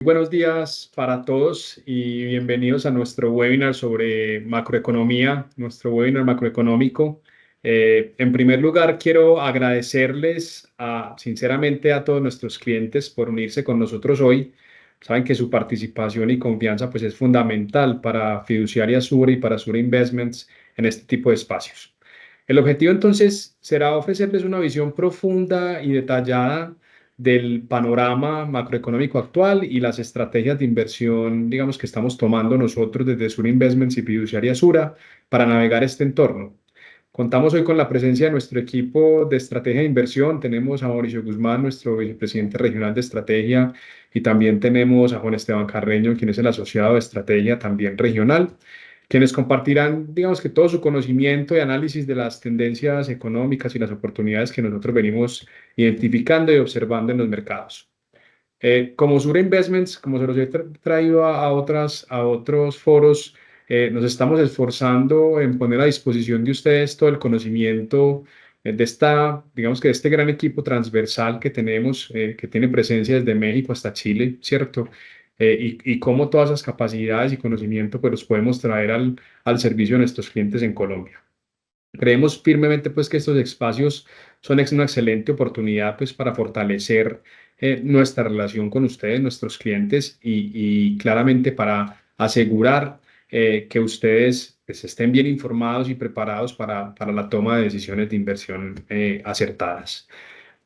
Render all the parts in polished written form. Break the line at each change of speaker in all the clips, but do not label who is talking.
Buenos días para todos y bienvenidos a nuestro webinar sobre macroeconomía, nuestro webinar macroeconómico. En primer lugar, quiero agradecerles sinceramente a todos nuestros clientes por unirse con nosotros hoy. Saben que su participación y confianza pues, es fundamental para Fiduciaria Sura y para Sura Investments en este tipo de espacios. El objetivo entonces será ofrecerles una visión profunda y detallada del panorama macroeconómico actual y las estrategias de inversión, digamos, que estamos tomando nosotros desde Sura Investments y Fiduciaria Sura para navegar este entorno. Contamos hoy con la presencia de nuestro equipo de estrategia de inversión. Tenemos a Mauricio Guzmán, nuestro vicepresidente regional de estrategia, y también tenemos a Juan Esteban Carreño, quien es el asociado de estrategia también regional, quienes compartirán, digamos que todo su conocimiento y análisis de las tendencias económicas y las oportunidades que nosotros venimos identificando y observando en los mercados. Como Sura Investments, como se los he traído a otros foros, nos estamos esforzando en poner a disposición de ustedes todo el conocimiento digamos que de este gran equipo transversal que tenemos, que tiene presencia desde México hasta Chile, ¿cierto? Y cómo todas esas capacidades y conocimiento pues los podemos traer al servicio de nuestros clientes en Colombia. Creemos firmemente pues que estos espacios son una excelente oportunidad pues para fortalecer nuestra relación con ustedes, nuestros clientes y claramente para asegurar que ustedes pues, estén bien informados y preparados para la toma de decisiones de inversión acertadas.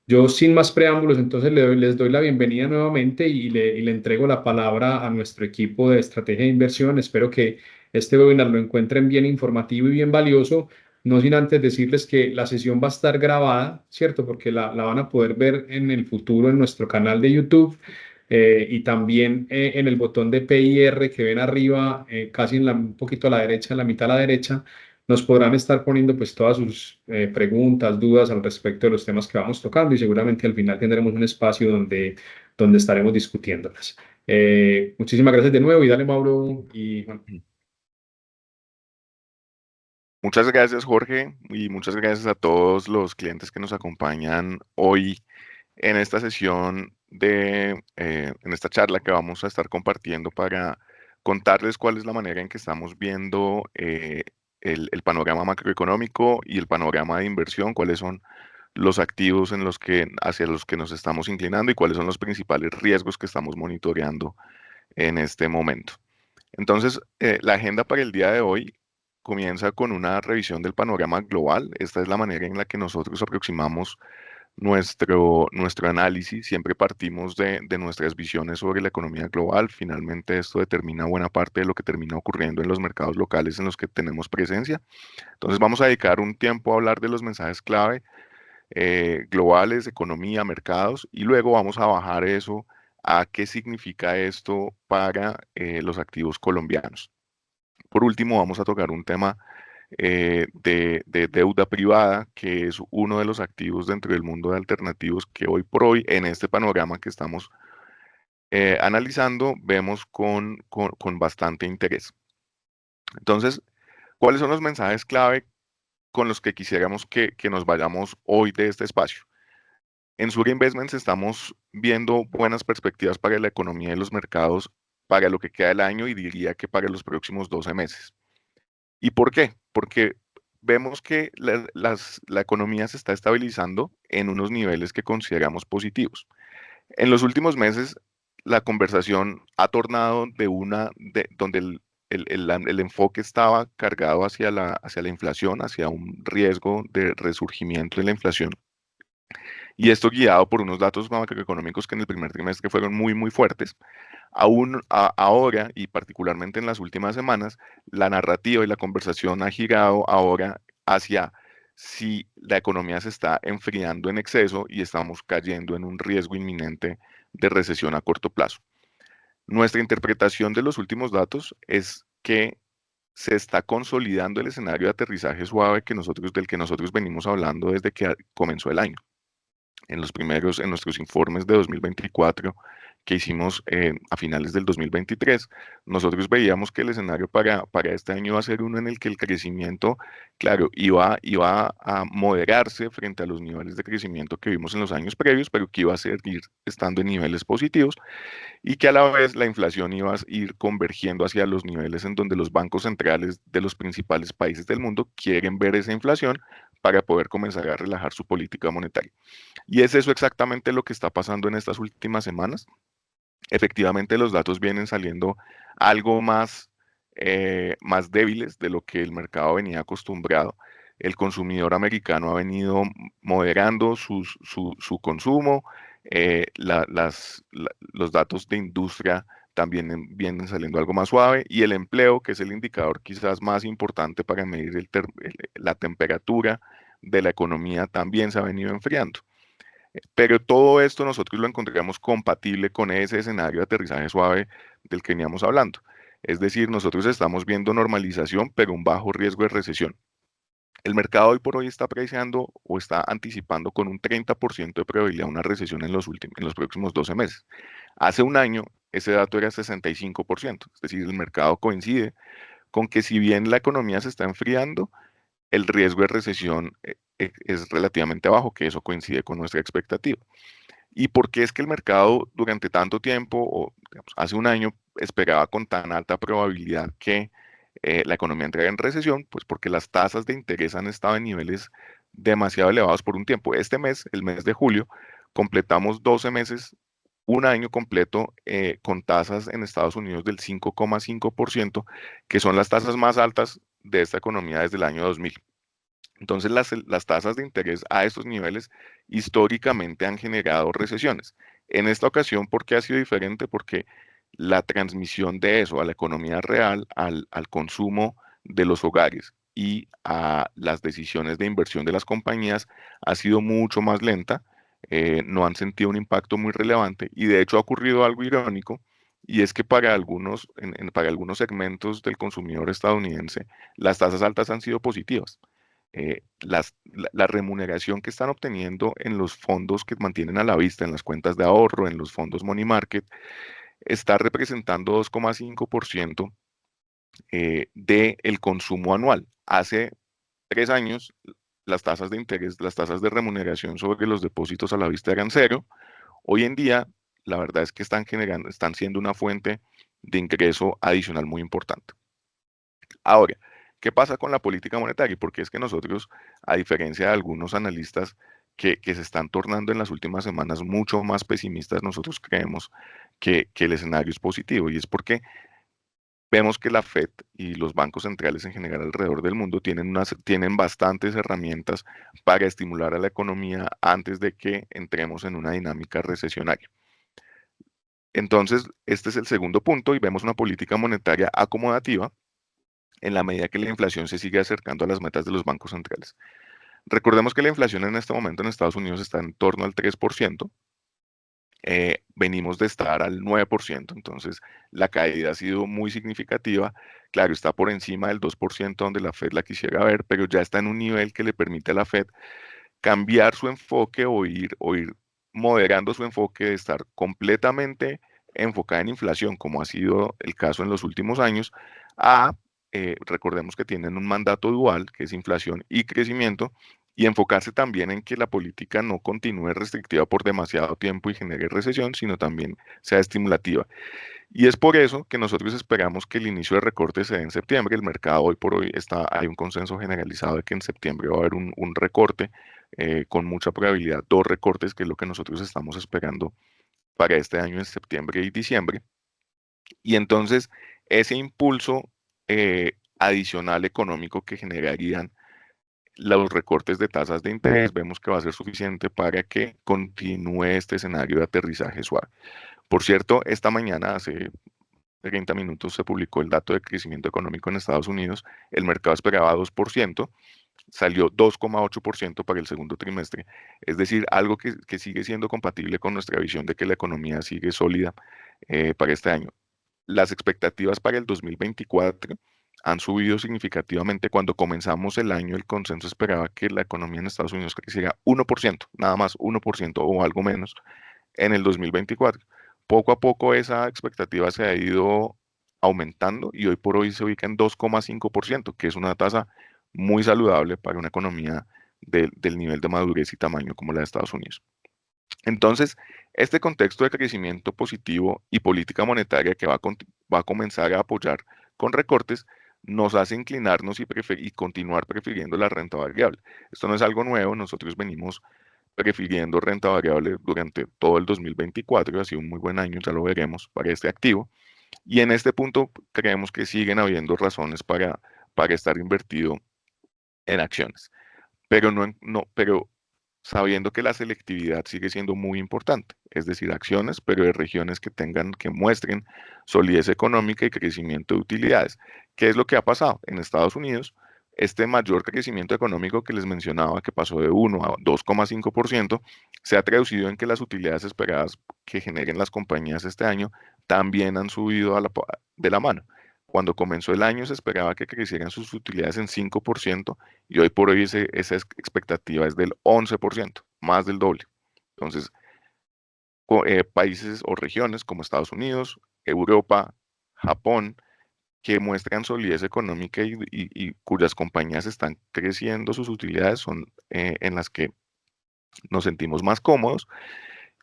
Yo sin más preámbulos, entonces les doy la bienvenida nuevamente y le entrego la palabra a nuestro equipo de estrategia de inversión. Espero que este webinar lo encuentren bien informativo y bien valioso. No sin antes decirles que la sesión va a estar grabada, ¿cierto? Porque la van a poder ver en el futuro en nuestro canal de YouTube y también en el botón de PIR que ven arriba, casi un poquito a la derecha, en la mitad a la derecha nos podrán estar poniendo pues todas sus preguntas, dudas al respecto de los temas que vamos tocando y seguramente al final tendremos un espacio donde estaremos discutiéndolas. Muchísimas gracias de nuevo y dale Mauro y Juan.
Muchas gracias, Jorge, y muchas gracias a todos los clientes que nos acompañan hoy en esta sesión en esta charla que vamos a estar compartiendo para contarles cuál es la manera en que estamos viendo el panorama macroeconómico y el panorama de inversión, cuáles son los activos hacia los que nos estamos inclinando y cuáles son los principales riesgos que estamos monitoreando en este momento. Entonces, la agenda para el día de hoy comienza con una revisión del panorama global. Esta es la manera en la que nosotros aproximamos nuestro análisis. Siempre partimos de nuestras visiones sobre la economía global. Finalmente, esto determina buena parte de lo que termina ocurriendo en los mercados locales en los que tenemos presencia. Entonces, vamos a dedicar un tiempo a hablar de los mensajes clave globales, economía, mercados, y luego vamos a bajar eso a qué significa esto para los activos colombianos. Por último, vamos a tocar un tema de deuda privada, que es uno de los activos dentro del mundo de alternativos que hoy por hoy, en este panorama que estamos analizando, vemos con bastante interés. Entonces, ¿cuáles son los mensajes clave con los que quisiéramos que nos vayamos hoy de este espacio? En Sura Investments estamos viendo buenas perspectivas para la economía y los mercados para lo que queda del año y diría que para los próximos 12 meses. ¿Y por qué? Porque vemos que la economía se está estabilizando en unos niveles que consideramos positivos. En los últimos meses, la conversación ha tornado donde el enfoque estaba cargado hacia la inflación, hacia un riesgo de resurgimiento de la inflación. Y esto guiado por unos datos macroeconómicos que en el primer trimestre fueron muy, muy fuertes. Ahora, y particularmente en las últimas semanas, la narrativa y la conversación ha girado ahora hacia si la economía se está enfriando en exceso y estamos cayendo en un riesgo inminente de recesión a corto plazo. Nuestra interpretación de los últimos datos es que se está consolidando el escenario de aterrizaje suave del que nosotros venimos hablando desde que comenzó el año. en nuestros informes de 2024 que hicimos a finales del 2023, nosotros veíamos que el escenario para este año iba a ser uno en el que el crecimiento, claro, iba a moderarse frente a los niveles de crecimiento que vimos en los años previos, pero que iba a seguir estando en niveles positivos y que a la vez la inflación iba a ir convergiendo hacia los niveles en donde los bancos centrales de los principales países del mundo quieren ver esa inflación para poder comenzar a relajar su política monetaria. Y es eso exactamente lo que está pasando en estas últimas semanas. Efectivamente, los datos vienen saliendo algo más débiles de lo que el mercado venía acostumbrado. El consumidor americano ha venido moderando su consumo. Los datos de industria también vienen saliendo algo más suave y el empleo, que es el indicador quizás más importante para medir la temperatura de la economía, también se ha venido enfriando. Pero todo esto nosotros lo encontramos compatible con ese escenario de aterrizaje suave del que veníamos hablando. Es decir, nosotros estamos viendo normalización, pero un bajo riesgo de recesión. El mercado hoy por hoy está apreciando o está anticipando con un 30% de probabilidad una recesión en los próximos 12 meses. Hace un año ese dato era 65%, es decir, el mercado coincide con que si bien la economía se está enfriando, el riesgo de recesión es relativamente bajo, que eso coincide con nuestra expectativa. ¿Y por qué es que el mercado durante tanto tiempo, o digamos, hace un año, esperaba con tan alta probabilidad que la economía entrara en recesión? Pues porque las tasas de interés han estado en niveles demasiado elevados por un tiempo. Este mes, el mes de julio, completamos 12 meses, un año completo con tasas en Estados Unidos del 5,5%, que son las tasas más altas de esta economía desde el año 2000. Entonces, las tasas de interés a estos niveles históricamente han generado recesiones. En esta ocasión, ¿por qué ha sido diferente? Porque la transmisión de eso a la economía real, al consumo de los hogares y a las decisiones de inversión de las compañías ha sido mucho más lenta. No han sentido un impacto muy relevante y de hecho ha ocurrido algo irónico y es que para algunos segmentos del consumidor estadounidense las tasas altas han sido positivas. La remuneración que están obteniendo en los fondos que mantienen a la vista, en las cuentas de ahorro, en los fondos money market, está representando 2,5% del consumo anual. Hace 3 años, las tasas de interés, las tasas de remuneración sobre los depósitos a la vista eran cero. Hoy en día, la verdad es que están siendo una fuente de ingreso adicional muy importante. Ahora, ¿qué pasa con la política monetaria? Porque es que nosotros, a diferencia de algunos analistas que se están tornando en las últimas semanas mucho más pesimistas, nosotros creemos que el escenario es positivo y es porque vemos que la Fed y los bancos centrales en general alrededor del mundo tienen bastantes herramientas para estimular a la economía antes de que entremos en una dinámica recesionaria. Entonces, este es el segundo punto y vemos una política monetaria acomodativa en la medida que la inflación se sigue acercando a las metas de los bancos centrales. Recordemos que la inflación en este momento en Estados Unidos está en torno al 3%, venimos de estar al 9%, entonces la caída ha sido muy significativa. Claro, está por encima del 2% donde la Fed la quisiera ver, pero ya está en un nivel que le permite a la Fed cambiar su enfoque o ir moderando su enfoque de estar completamente enfocada en inflación, como ha sido el caso en los últimos años, a, recordemos que tienen un mandato dual, que es inflación y crecimiento, y enfocarse también en que la política no continúe restrictiva por demasiado tiempo y genere recesión, sino también sea estimulativa. Y es por eso que nosotros esperamos que el inicio de recortes se dé en septiembre. El mercado hoy por hoy hay un consenso generalizado de que en septiembre va a haber un recorte, con mucha probabilidad, dos recortes, que es lo que nosotros estamos esperando para este año en septiembre y diciembre. Y entonces ese impulso adicional económico que generarían los recortes de tasas de interés, vemos que va a ser suficiente para que continúe este escenario de aterrizaje suave. Por cierto, esta mañana, hace 30 minutos, se publicó el dato de crecimiento económico en Estados Unidos. El mercado esperaba 2%, salió 2,8% para el segundo trimestre. Es decir, algo que sigue siendo compatible con nuestra visión de que la economía sigue sólida para este año. Las expectativas para el 2024 han subido significativamente. Cuando comenzamos el año, el consenso esperaba que la economía en Estados Unidos creciera 1%, nada más 1% o algo menos en el 2024. Poco a poco esa expectativa se ha ido aumentando y hoy por hoy se ubica en 2,5%, que es una tasa muy saludable para una economía del nivel de madurez y tamaño como la de Estados Unidos. Entonces, este contexto de crecimiento positivo y política monetaria que va a comenzar a apoyar con recortes nos hace inclinarnos y continuar prefiriendo la renta variable. Esto no es algo nuevo, nosotros venimos prefiriendo renta variable durante todo el 2024, ha sido un muy buen año, ya lo veremos, para este activo. Y en este punto creemos que siguen habiendo razones para estar invertido en acciones, pero pero sabiendo que la selectividad sigue siendo muy importante, es decir, acciones, pero de regiones que muestren solidez económica y crecimiento de utilidades. ¿Qué es lo que ha pasado? En Estados Unidos, este mayor crecimiento económico que les mencionaba, que pasó de 1 a 2,5%, se ha traducido en que las utilidades esperadas que generen las compañías este año también han subido de la mano. Cuando comenzó el año se esperaba que crecieran sus utilidades en 5%, y hoy por hoy esa expectativa es del 11%, más del doble. Entonces, países o regiones como Estados Unidos, Europa, Japón, que muestran solidez económica y cuyas compañías están creciendo sus utilidades son en las que nos sentimos más cómodos,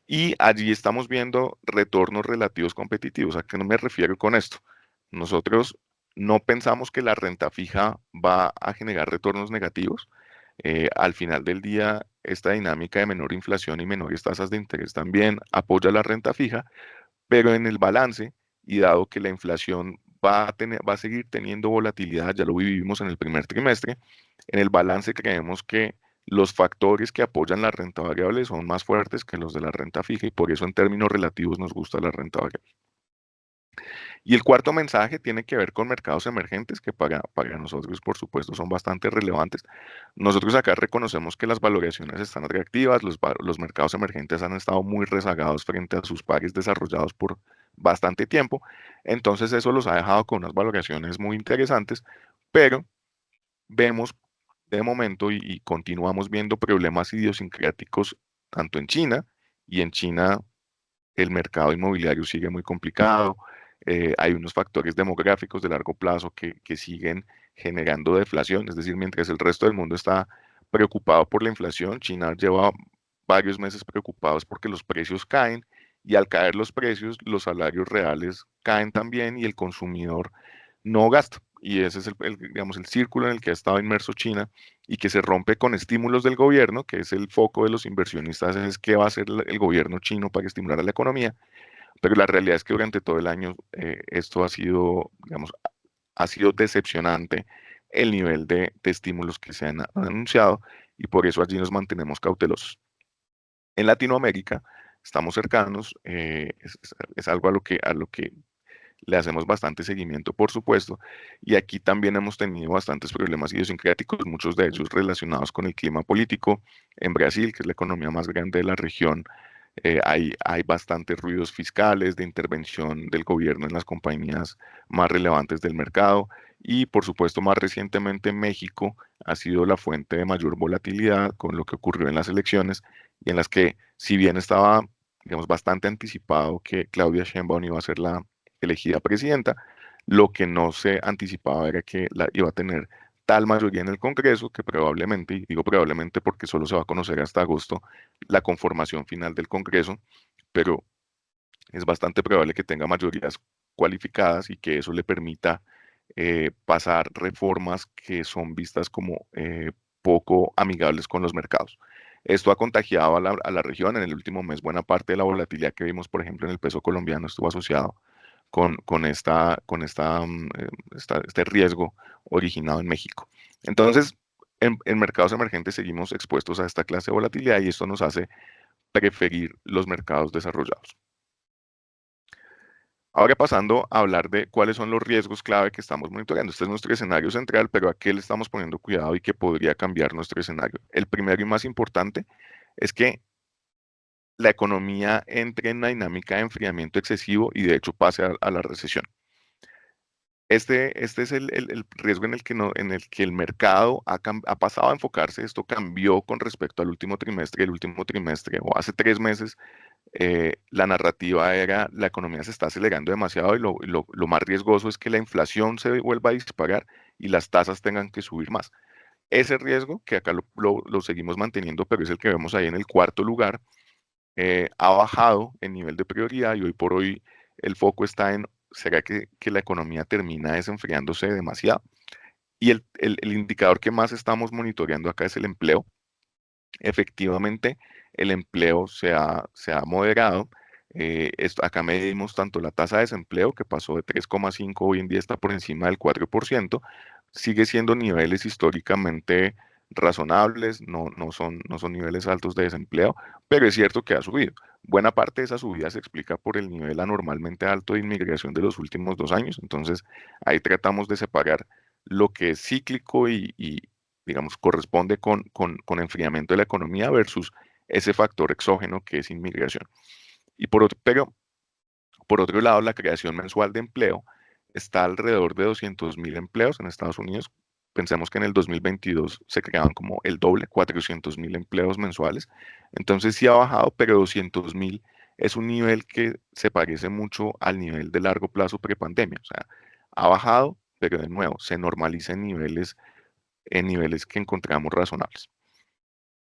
y allí estamos viendo retornos relativos competitivos. ¿A qué no me refiero con esto? Nosotros no pensamos que la renta fija va a generar retornos negativos. Al final del día, esta dinámica de menor inflación y menores tasas de interés también apoya la renta fija, pero en el balance, y dado que la inflación va a seguir teniendo volatilidad, ya lo vivimos en el primer trimestre, en el balance creemos que los factores que apoyan la renta variable son más fuertes que los de la renta fija y por eso en términos relativos nos gusta la renta variable. Y el cuarto mensaje tiene que ver con mercados emergentes, que para nosotros, por supuesto, son bastante relevantes. Nosotros acá reconocemos que las valoraciones están reactivas, los mercados emergentes han estado muy rezagados frente a sus pares desarrollados por bastante tiempo, entonces eso los ha dejado con unas valoraciones muy interesantes, pero vemos de momento y continuamos viendo problemas idiosincráticos tanto en China, y en China el mercado inmobiliario sigue muy complicado. Hay unos factores demográficos de largo plazo que siguen generando deflación, es decir, mientras el resto del mundo está preocupado por la inflación, China lleva varios meses preocupados porque los precios caen, y al caer los precios, los salarios reales caen también y el consumidor no gasta. Y ese es digamos, el círculo en el que ha estado inmerso China y que se rompe con estímulos del gobierno, que es el foco de los inversionistas, es qué va a hacer el gobierno chino para estimular a la economía, pero la realidad es que durante todo el año esto ha sido, digamos, ha sido decepcionante el nivel de estímulos que se han anunciado, y por eso allí nos mantenemos cautelosos. En Latinoamérica estamos cercanos, es algo a lo que le hacemos bastante seguimiento, por supuesto, y aquí también hemos tenido bastantes problemas idiosincráticos, muchos de ellos relacionados con el clima político. En Brasil, que es la economía más grande de la región, hay bastantes ruidos fiscales de intervención del gobierno en las compañías más relevantes del mercado, y por supuesto más recientemente México ha sido la fuente de mayor volatilidad con lo que ocurrió en las elecciones, y en las que, si bien estaba, digamos, bastante anticipado que Claudia Sheinbaum iba a ser la elegida presidenta, lo que no se anticipaba era que iba a tener tal mayoría en el Congreso que probablemente, y digo probablemente porque solo se va a conocer hasta agosto la conformación final del Congreso, pero es bastante probable que tenga mayorías cualificadas y que eso le permita pasar reformas que son vistas como poco amigables con los mercados. Esto ha contagiado a la región. En el último mes, buena parte de la volatilidad que vimos, por ejemplo, en el peso colombiano estuvo asociado con este riesgo originado en México. Entonces, en mercados emergentes seguimos expuestos a esta clase de volatilidad, y esto nos hace preferir los mercados desarrollados. Ahora pasando a hablar de cuáles son los riesgos clave que estamos monitoreando. Este es nuestro escenario central, pero ¿a qué le estamos poniendo cuidado y qué podría cambiar nuestro escenario? El primero y más importante es que la economía entre en una dinámica de enfriamiento excesivo y de hecho pase a la recesión. Este es el riesgo en el que, no, en el que el mercado ha pasado a enfocarse. Esto cambió con respecto al último trimestre. El último trimestre, o hace 3 meses, la narrativa era la economía se está acelerando demasiado y lo más riesgoso es que la inflación se vuelva a disparar y las tasas tengan que subir más. Ese riesgo, que acá lo seguimos manteniendo, pero es el que vemos ahí en el cuarto lugar, ha bajado en nivel de prioridad y hoy por hoy el foco está en, ¿será que la economía termina desenfriándose demasiado? Y el indicador que más estamos monitoreando acá es el empleo. Efectivamente, el empleo se ha moderado. Acá medimos tanto la tasa de desempleo, que pasó de 3,5, hoy en día está por encima del 4%. Sigue siendo niveles históricamente razonables, no son niveles altos de desempleo, pero es cierto que ha subido. Buena parte de esa subida se explica por el nivel anormalmente alto de inmigración de los últimos 2 años. Entonces, ahí tratamos de separar lo que es cíclico y, digamos, corresponde con enfriamiento de la economía versus ese factor exógeno que es inmigración. Pero por otro lado, la creación mensual de empleo está alrededor de 200.000 empleos en Estados Unidos. Pensemos que en el 2022 se creaban como el doble, 400.000 empleos mensuales. Entonces sí ha bajado, pero 200.000 es un nivel que se parece mucho al nivel de largo plazo prepandemia. O sea, ha bajado, pero de nuevo, se normaliza en niveles que encontramos razonables.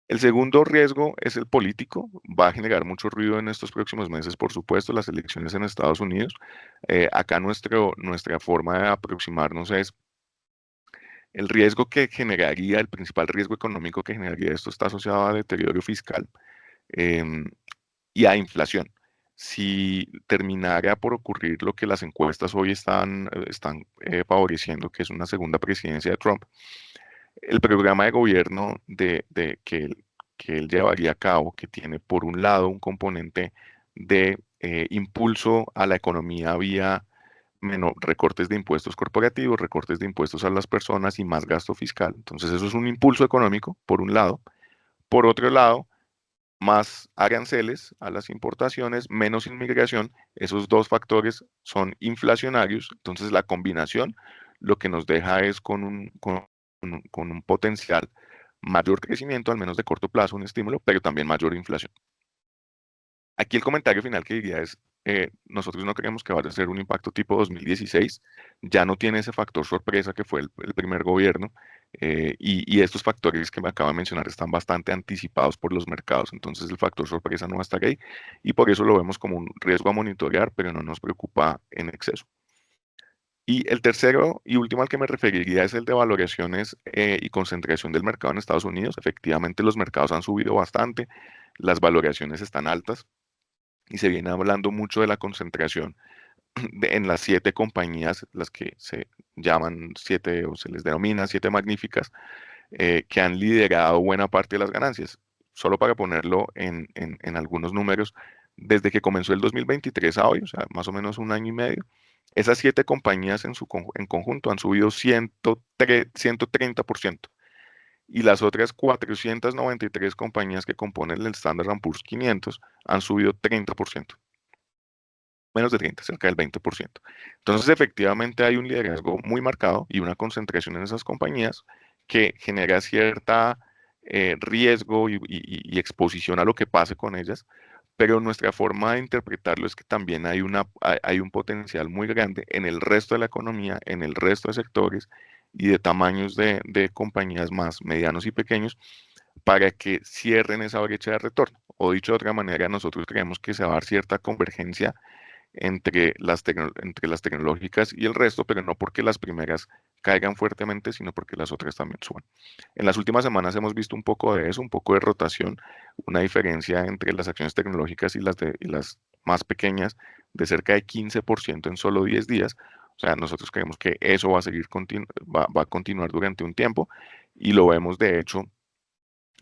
El segundo riesgo es el político. Va a generar mucho ruido en estos próximos meses, por supuesto, las elecciones en Estados Unidos. Acá nuestra forma de aproximarnos es el riesgo que generaría, el principal riesgo económico que generaría esto está asociado a deterioro fiscal em, y a inflación. Si terminara por ocurrir lo que las encuestas hoy están favoreciendo, que es una segunda presidencia de Trump, el programa de gobierno que él llevaría a cabo, que tiene por un lado un componente de impulso a la economía vía recortes de impuestos corporativos, recortes de impuestos a las personas y más gasto fiscal. Entonces eso es un impulso económico, por un lado. Por otro lado, más aranceles a las importaciones, menos inmigración, esos dos factores son inflacionarios, entonces la combinación lo que nos deja es con un potencial mayor crecimiento, al menos de corto plazo, un estímulo, pero también mayor inflación. Aquí el comentario final que diría es, nosotros no creemos que vaya a ser un impacto tipo 2016, ya no tiene ese factor sorpresa que fue el primer gobierno, y estos factores que me acabo de mencionar están bastante anticipados por los mercados, entonces el factor sorpresa no va a estar ahí, y por eso lo vemos como un riesgo a monitorear, pero no nos preocupa en exceso. Y el tercero y último al que me referiría es el de valoraciones y concentración del mercado en Estados Unidos. Efectivamente, los mercados han subido bastante, las valoraciones están altas y se viene hablando mucho de la concentración en las 7 compañías, las que se llaman siete o se les denomina siete magníficas, que han liderado buena parte de las ganancias. Solo para ponerlo en algunos números, desde que comenzó el 2023 a hoy, o sea, más o menos un año y medio, esas 7 compañías en conjunto han subido 130%, y las otras 493 compañías que componen el Standard Poor's 500 han subido 30%, menos de 30, cerca del 20%. Entonces, efectivamente hay un liderazgo muy marcado y una concentración en esas compañías que genera cierta riesgo y exposición a lo que pase con ellas, pero nuestra forma de interpretarlo es que también hay un potencial muy grande en el resto de la economía, en el resto de sectores y de tamaños de compañías más medianos y pequeños para que cierren esa brecha de retorno. O dicho de otra manera, nosotros creemos que se va a dar cierta convergencia entre las tecnológicas y el resto, pero no porque las primeras caigan fuertemente, sino porque las otras también suban. En las últimas semanas hemos visto un poco de eso, un poco de rotación, una diferencia entre las acciones tecnológicas y las más pequeñas de cerca de 15% en solo 10 días. O sea, nosotros creemos que eso va a va a continuar durante un tiempo y lo vemos de hecho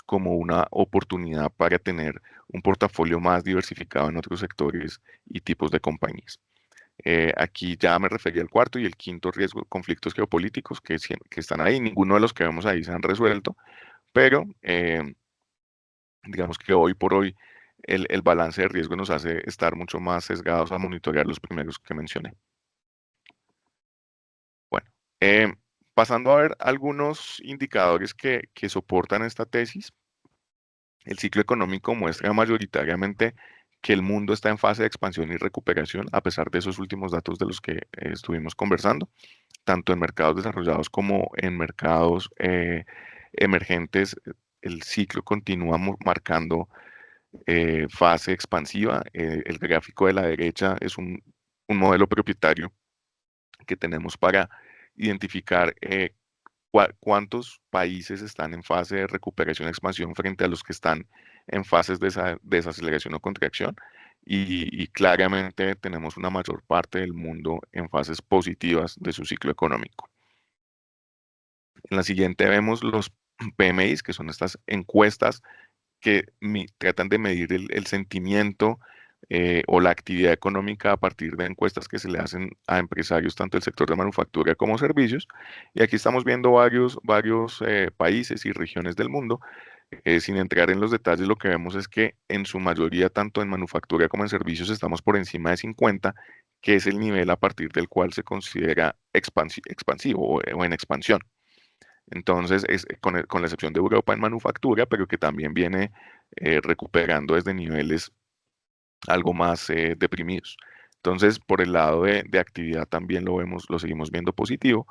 como una oportunidad para tener un portafolio más diversificado en otros sectores y tipos de compañías. Aquí ya me refería al cuarto y el quinto riesgo, conflictos geopolíticos que están ahí. Ninguno de los que vemos ahí se han resuelto, pero digamos que hoy por hoy el balance de riesgo nos hace estar mucho más sesgados a monitorear los primeros que mencioné. Eh, Pasando a ver algunos indicadores que soportan esta tesis, el ciclo económico muestra mayoritariamente que el mundo está en fase de expansión y recuperación, a pesar de esos últimos datos de los que estuvimos conversando, tanto en mercados desarrollados como en mercados emergentes. El ciclo continúa marcando fase expansiva. El gráfico de la derecha es un modelo propietario que tenemos para identificar cuántos países están en fase de recuperación y expansión frente a los que están en fases de desaceleración o contracción. Y claramente tenemos una mayor parte del mundo en fases positivas de su ciclo económico. En la siguiente vemos los PMIs, que son estas encuestas que tratan de medir el sentimiento o la actividad económica a partir de encuestas que se le hacen a empresarios tanto del sector de manufactura como servicios. Y aquí estamos viendo varios países y regiones del mundo. Sin entrar en los detalles, lo que vemos es que en su mayoría, tanto en manufactura como en servicios, estamos por encima de 50, que es el nivel a partir del cual se considera expansivo o en expansión. Entonces, con la excepción de Europa en manufactura, pero que también viene recuperando desde niveles algo más deprimidos. Entonces, por el lado de actividad también lo seguimos viendo positivo.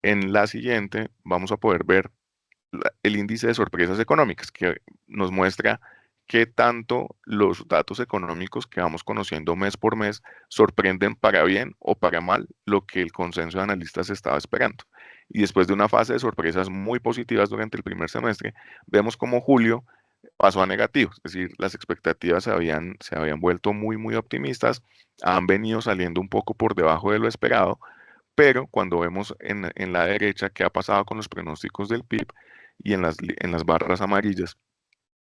En la siguiente vamos a poder ver el índice de sorpresas económicas, que nos muestra qué tanto los datos económicos que vamos conociendo mes por mes sorprenden para bien o para mal lo que el consenso de analistas estaba esperando. Y después de una fase de sorpresas muy positivas durante el primer semestre, vemos como julio pasó a negativo, es decir, las expectativas se habían vuelto muy optimistas, han venido saliendo un poco por debajo de lo esperado, pero cuando vemos en la derecha qué ha pasado con los pronósticos del PIB y en las barras amarillas,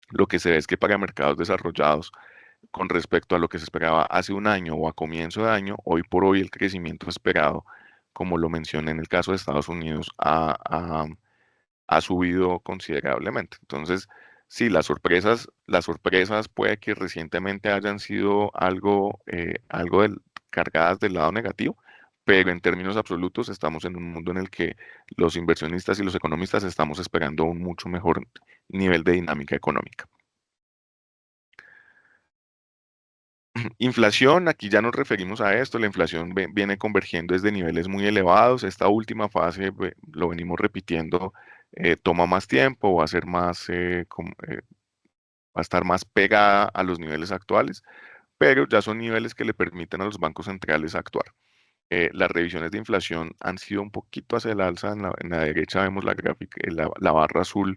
lo que se ve es que para mercados desarrollados, con respecto a lo que se esperaba hace un año o a comienzo de año, hoy por hoy el crecimiento esperado, como lo mencioné en el caso de Estados Unidos, ha subido considerablemente. Entonces, sí, las sorpresas puede que recientemente hayan sido algo cargadas del lado negativo, pero en términos absolutos estamos en un mundo en el que los inversionistas y los economistas estamos esperando un mucho mejor nivel de dinámica económica. Inflación, aquí ya nos referimos a esto, la inflación viene convergiendo desde niveles muy elevados, esta última fase, lo venimos repitiendo, toma más tiempo, va a estar más pegada a los niveles actuales, pero ya son niveles que le permiten a los bancos centrales actuar. Las revisiones de inflación han sido un poquito hacia el alza, en la derecha vemos la gráfica, la barra azul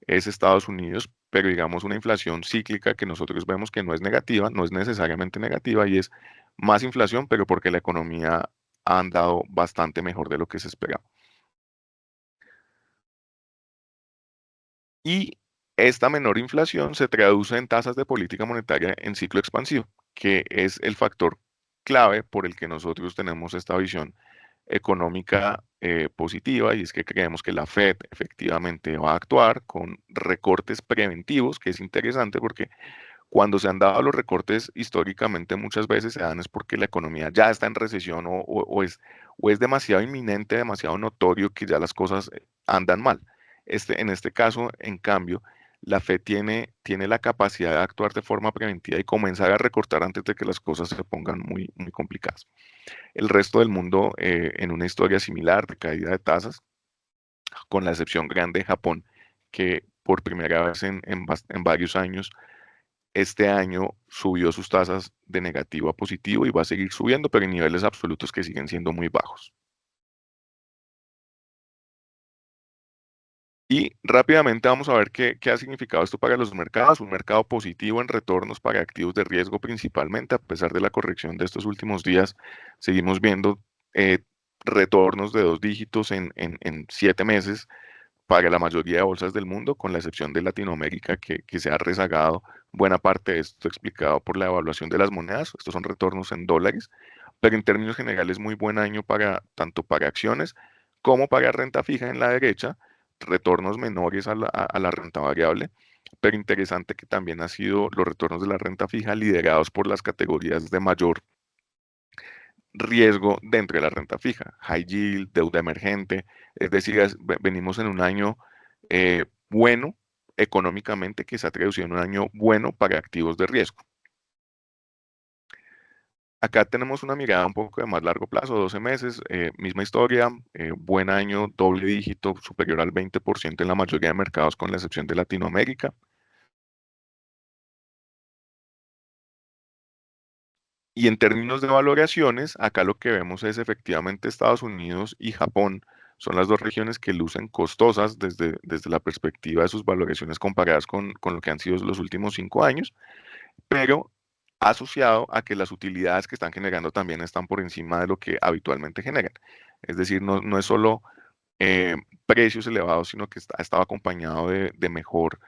es Estados Unidos, pero digamos una inflación cíclica que nosotros vemos que no es negativa, no es necesariamente negativa y es más inflación, pero porque la economía ha andado bastante mejor de lo que se esperaba. Y esta menor inflación se traduce en tasas de política monetaria en ciclo expansivo, que es el factor clave por el que nosotros tenemos esta visión económica positiva, y es que creemos que la Fed efectivamente va a actuar con recortes preventivos, que es interesante porque cuando se han dado los recortes históricamente muchas veces se dan es porque la economía ya está en recesión o es demasiado inminente, demasiado notorio que ya las cosas andan mal. En este caso, en cambio, la Fed tiene la capacidad de actuar de forma preventiva y comenzar a recortar antes de que las cosas se pongan muy complicadas. El resto del mundo, en una historia similar de caída de tasas, con la excepción grande de Japón, que por primera vez en varios años este año subió sus tasas de negativo a positivo y va a seguir subiendo, pero en niveles absolutos que siguen siendo muy bajos. Y rápidamente vamos a ver qué ha significado esto para los mercados. Un mercado positivo en retornos para activos de riesgo principalmente, a pesar de la corrección de estos últimos días, seguimos viendo eh, retornos de 2 dígitos en 7 meses para la mayoría de bolsas del mundo, con la excepción de Latinoamérica, que se ha rezagado. Buena parte de esto explicado por la evaluación de las monedas. Estos son retornos en dólares, pero en términos generales muy buen año tanto para acciones como para renta fija en la derecha, retornos menores a la renta variable, pero interesante que también ha sido los retornos de la renta fija liderados por las categorías de mayor riesgo dentro de la renta fija, high yield, deuda emergente, es decir, venimos en un año bueno económicamente que se ha traducido en un año bueno para activos de riesgo. Acá tenemos una mirada un poco de más largo plazo, 12 meses, misma historia, buen año, doble dígito, superior al 20% en la mayoría de mercados con la excepción de Latinoamérica. Y en términos de valoraciones, acá lo que vemos es efectivamente Estados Unidos y Japón son las dos regiones que lucen costosas desde la perspectiva de sus valoraciones comparadas con lo que han sido los últimos 5 años, pero asociado a que las utilidades que están generando también están por encima de lo que habitualmente generan. Es decir, no es solo eh, precios elevados, sino que ha estado acompañado de mejor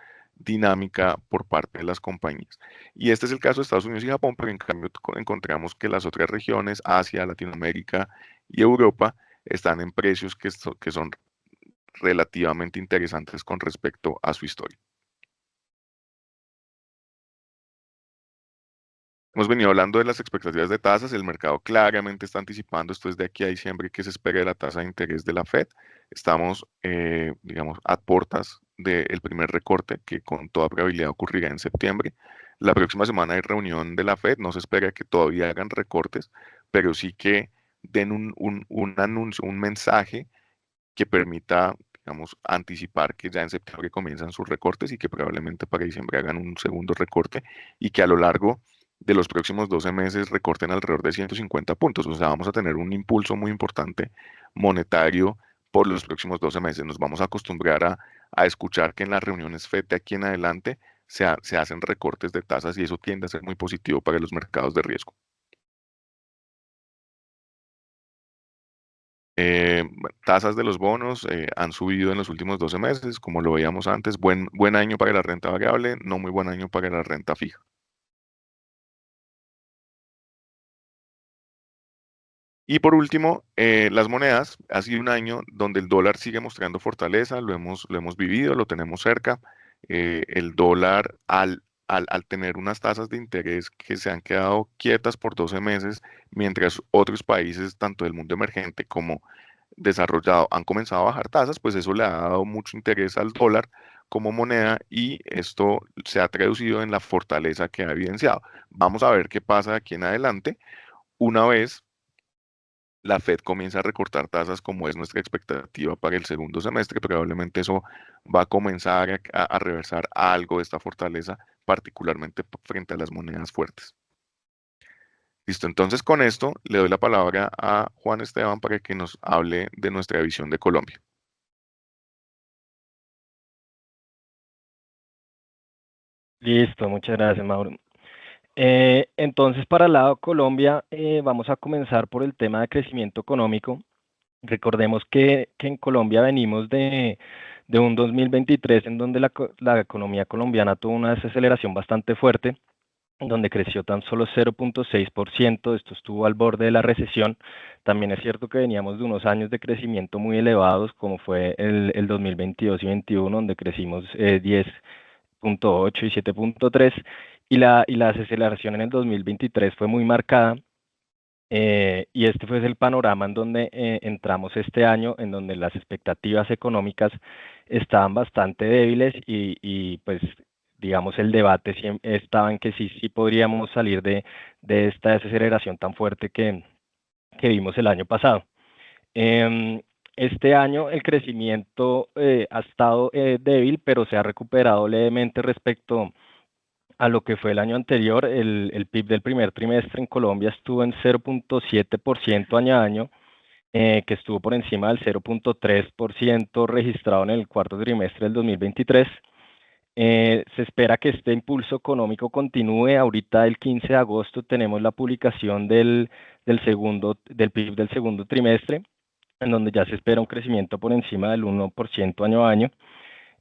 dinámica por parte de las compañías. Y este es el caso de Estados Unidos y Japón, pero en cambio encontramos que las otras regiones, Asia, Latinoamérica y Europa, están en precios que son relativamente interesantes con respecto a su historia. Hemos venido hablando de las expectativas de tasas, el mercado claramente está anticipando esto es de aquí a diciembre que se espera de la tasa de interés de la Fed. Estamos, digamos, a puertas del primer recorte que con toda probabilidad ocurrirá en septiembre. La próxima semana hay reunión de la Fed, no se espera que todavía hagan recortes, pero sí que den un anuncio, un mensaje que permita, digamos, anticipar que ya en septiembre comienzan sus recortes y que probablemente para diciembre hagan un segundo recorte y que a lo largo de los próximos 12 meses recorten alrededor de 150 puntos. O sea, vamos a tener un impulso muy importante monetario por los próximos 12 meses. Nos vamos a acostumbrar a escuchar que en las reuniones FED de aquí en adelante se hacen recortes de tasas y eso tiende a ser muy positivo para los mercados de riesgo. Tasas de los bonos han subido en los últimos 12 meses, como lo veíamos antes. Buen año para la renta variable, no muy buen año para la renta fija. Y por último, las monedas. Ha sido un año donde el dólar sigue mostrando fortaleza, lo hemos vivido, lo tenemos cerca. El dólar, al tener unas tasas de interés que se han quedado quietas por 12 meses, mientras otros países, tanto del mundo emergente como desarrollado, han comenzado a bajar tasas, pues eso le ha dado mucho interés al dólar como moneda y esto se ha traducido en la fortaleza que ha evidenciado. Vamos a ver qué pasa de aquí en adelante. Una vez la Fed comienza a recortar tasas como es nuestra expectativa para el segundo semestre, probablemente eso va a comenzar a reversar algo de esta fortaleza, particularmente frente a las monedas fuertes. Listo, entonces con esto le doy la palabra a Juan Esteban para que nos hable de nuestra visión de Colombia.
Listo, muchas gracias, Mauro. Entonces, para el lado de Colombia, vamos a comenzar por el tema de crecimiento económico. Recordemos que en Colombia venimos de un 2023 en donde la economía colombiana tuvo una desaceleración bastante fuerte, donde creció tan solo 0,6%. Esto estuvo al borde de la recesión. También es cierto que veníamos de unos años de crecimiento muy elevados, como fue el 2022 y 2021, donde crecimos 10,8 y 7,3, y la desaceleración en el 2023 fue muy marcada. Y este fue el panorama en donde entramos este año, en donde las expectativas económicas estaban bastante débiles y pues digamos el debate estaba en que sí podríamos salir de esta desaceleración tan fuerte que vimos el año pasado. Este año el crecimiento ha estado débil, pero se ha recuperado levemente respecto a lo que fue el año anterior. El PIB del primer trimestre en Colombia estuvo en 0,7% año a año, que estuvo por encima del 0,3% registrado en el cuarto trimestre del 2023. Se espera que este impulso económico continúe. Ahorita el 15 de agosto tenemos la publicación del PIB del segundo trimestre, en donde ya se espera un crecimiento por encima del 1% año a año.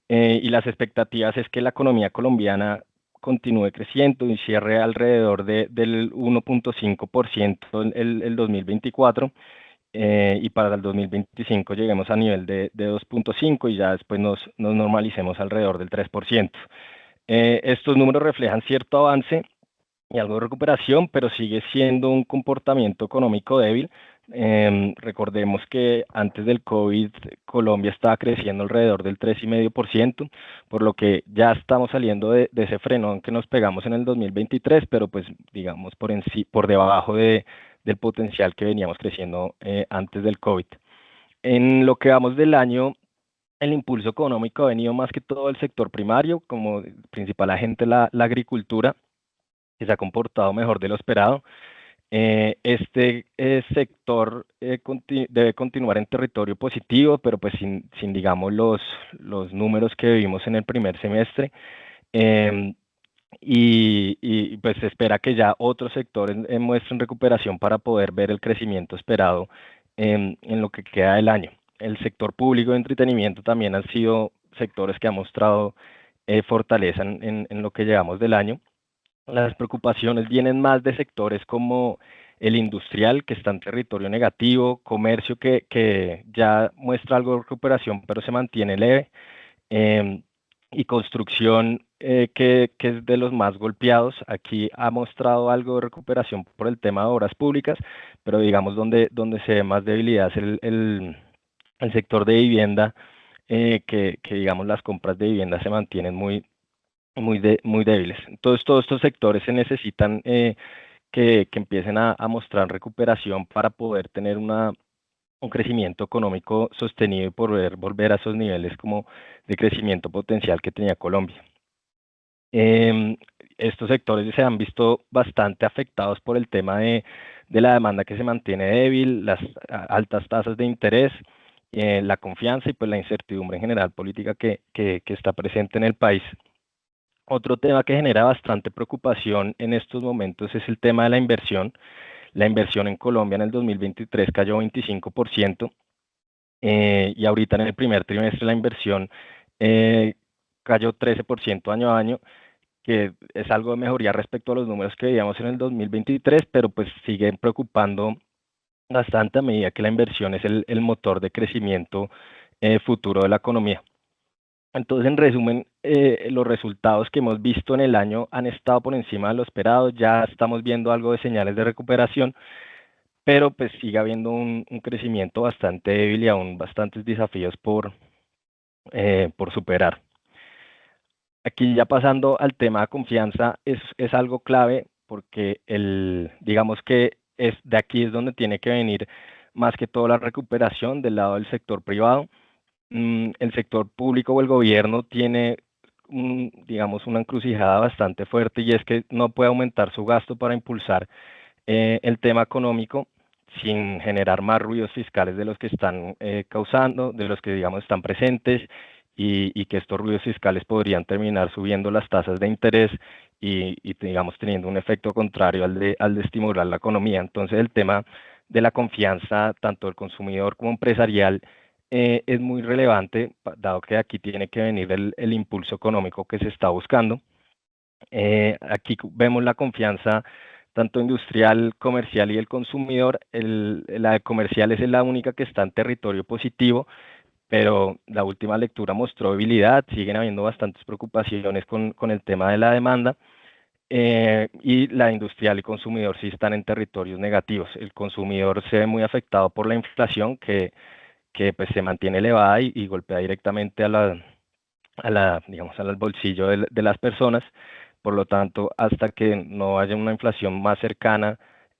Y las expectativas es que la economía colombiana continúe creciendo y cierre alrededor del 1,5% el 2024, y para el 2025 lleguemos a nivel de 2,5 y ya después nos normalicemos alrededor del 3%. Estos números reflejan cierto avance, y algo de recuperación, pero sigue siendo un comportamiento económico débil. Recordemos que antes del COVID Colombia estaba creciendo alrededor del 3,5%, por lo que ya estamos saliendo de ese frenón que nos pegamos en el 2023, pero pues digamos por debajo del potencial que veníamos creciendo antes del COVID. En lo que vamos del año, el impulso económico ha venido más que todo del sector primario, como principal agente la agricultura, que se ha comportado mejor de lo esperado. Este sector debe continuar en territorio positivo, pero pues sin digamos, los números que vimos en el primer semestre. Em, pues se espera que ya otros sectores muestren recuperación para poder ver el crecimiento esperado en lo que queda del año. El sector público de entretenimiento también han sido sectores que han mostrado fortaleza en lo que llevamos del año. Las preocupaciones vienen más de sectores como el industrial, que está en territorio negativo, comercio, que ya muestra algo de recuperación, pero se mantiene leve, em, y construcción, que es de los más golpeados. Aquí ha mostrado algo de recuperación por el tema de obras públicas, pero digamos donde se ve más debilidad es el sector de vivienda, que digamos las compras de vivienda se mantienen muy débiles. Entonces, todos estos sectores se necesitan que empiecen a mostrar recuperación para poder tener un crecimiento económico sostenido y poder volver a esos niveles como de crecimiento potencial que tenía Colombia. Em, Estos sectores se han visto bastante afectados por el tema de la demanda que se mantiene débil, las altas tasas de interés, la confianza y pues la incertidumbre en general política que está presente en el país. Otro tema que genera bastante preocupación en estos momentos es el tema de la inversión. La inversión en Colombia en el 2023 cayó 25%, y ahorita en el primer trimestre la inversión eh, cayó 13% año a año, que es algo de mejoría respecto a los números que veíamos en el 2023, pero pues siguen preocupando bastante a medida que la inversión es el motor de crecimiento futuro de la economía. Entonces, en resumen, los resultados que hemos visto en el año han estado por encima de lo esperado. Ya estamos viendo algo de señales de recuperación, pero pues sigue habiendo un crecimiento bastante débil y aún bastantes desafíos por superar. Aquí ya pasando al tema de confianza, es algo clave porque digamos que de aquí es donde tiene que venir más que todo la recuperación del lado del sector privado. El sector público o el gobierno tiene, digamos, una encrucijada bastante fuerte, y es que no puede aumentar su gasto para impulsar el tema económico sin generar más ruidos fiscales de los que están causando, de los que, digamos, están presentes, y que estos ruidos fiscales podrían terminar subiendo las tasas de interés digamos, teniendo un efecto contrario al de estimular la economía. Entonces, el tema de la confianza, tanto del consumidor como empresarial, es muy relevante, dado que aquí tiene que venir el impulso económico que se está buscando. Aquí vemos la confianza tanto industrial, comercial y el consumidor. La de comercial es la única que está en territorio positivo, pero la última lectura mostró debilidad. Siguen habiendo bastantes preocupaciones con el tema de la demanda. Y la industrial y consumidor sí están en territorios negativos. El consumidor se ve muy afectado por la inflación, que pues se mantiene elevada y golpea directamente digamos, al bolsillo de las personas. Por lo tanto, hasta que no haya una inflación más cercana